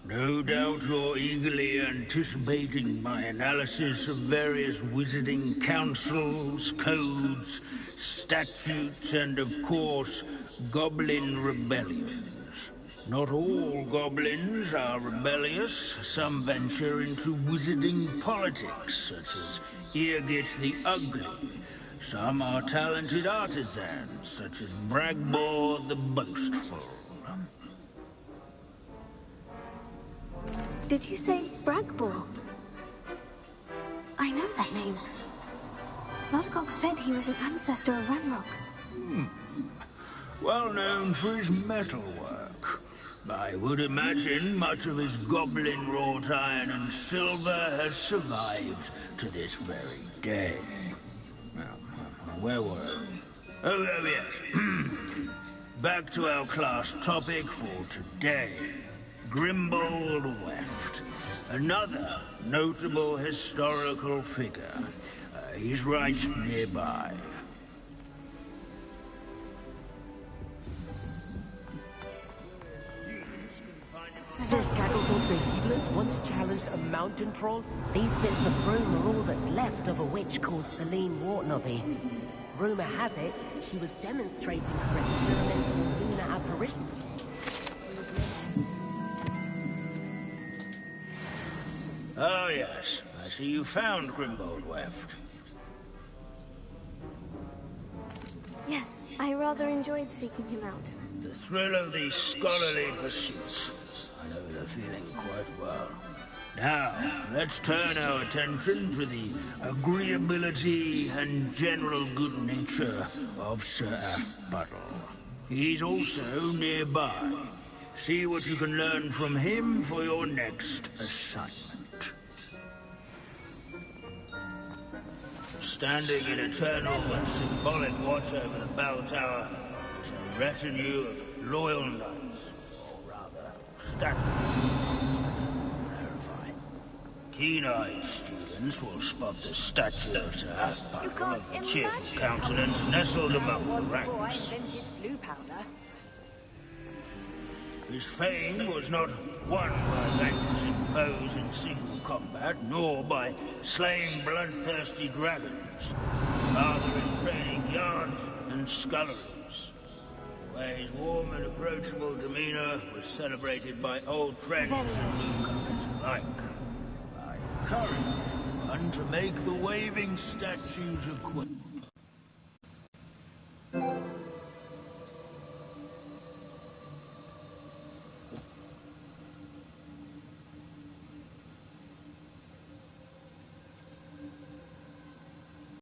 No doubt you're eagerly anticipating my analysis of various wizarding councils, codes, statutes, and of course, goblin rebellions. Not all goblins are rebellious. Some venture into wizarding politics, such as Eargit the Ugly. Some are talented artisans, such as Bragbor the Boastful. Did you say Bragbor? I know that name. Lodgok said he was an ancestor of Ranrock. Well known for his metalwork. I would imagine much of his goblin-wrought iron and silver has survived to this very day. Where were we? Oh yes. Back to our class topic for today. Grimbold Weft. Another notable historical figure. He's right nearby. Sir Scagglethorpe the Heedless once challenged a mountain troll. These bits of broom are all that's left of a witch called Celine Wartnobby. Rumour has it, she was demonstrating her experimental lunar apparition. Oh yes, I see you found Grimbold Weft. Yes, I rather enjoyed seeking him out. The thrill of these scholarly pursuits. I know the feeling quite well. Now, let's turn our attention to the agreeability and general good nature of Sir Aphbuttle. He's also nearby. See what you can learn from him for your next assignment. Standing in eternal and symbolic watch over the bell tower is a retinue of loyal knights, or rather, clarify. Keen-eyed students will spot the statue of Sir Aphbuttle of the cheerful countenance nestled among the ranks. His fame was not won by vanquishing foes in single combat, nor by slaying bloodthirsty dragons, rather in training yards and sculleries, where his warm and approachable demeanor was celebrated by old friends and newcomers alike. I encourage everyone to make the waving statue's acquaintance.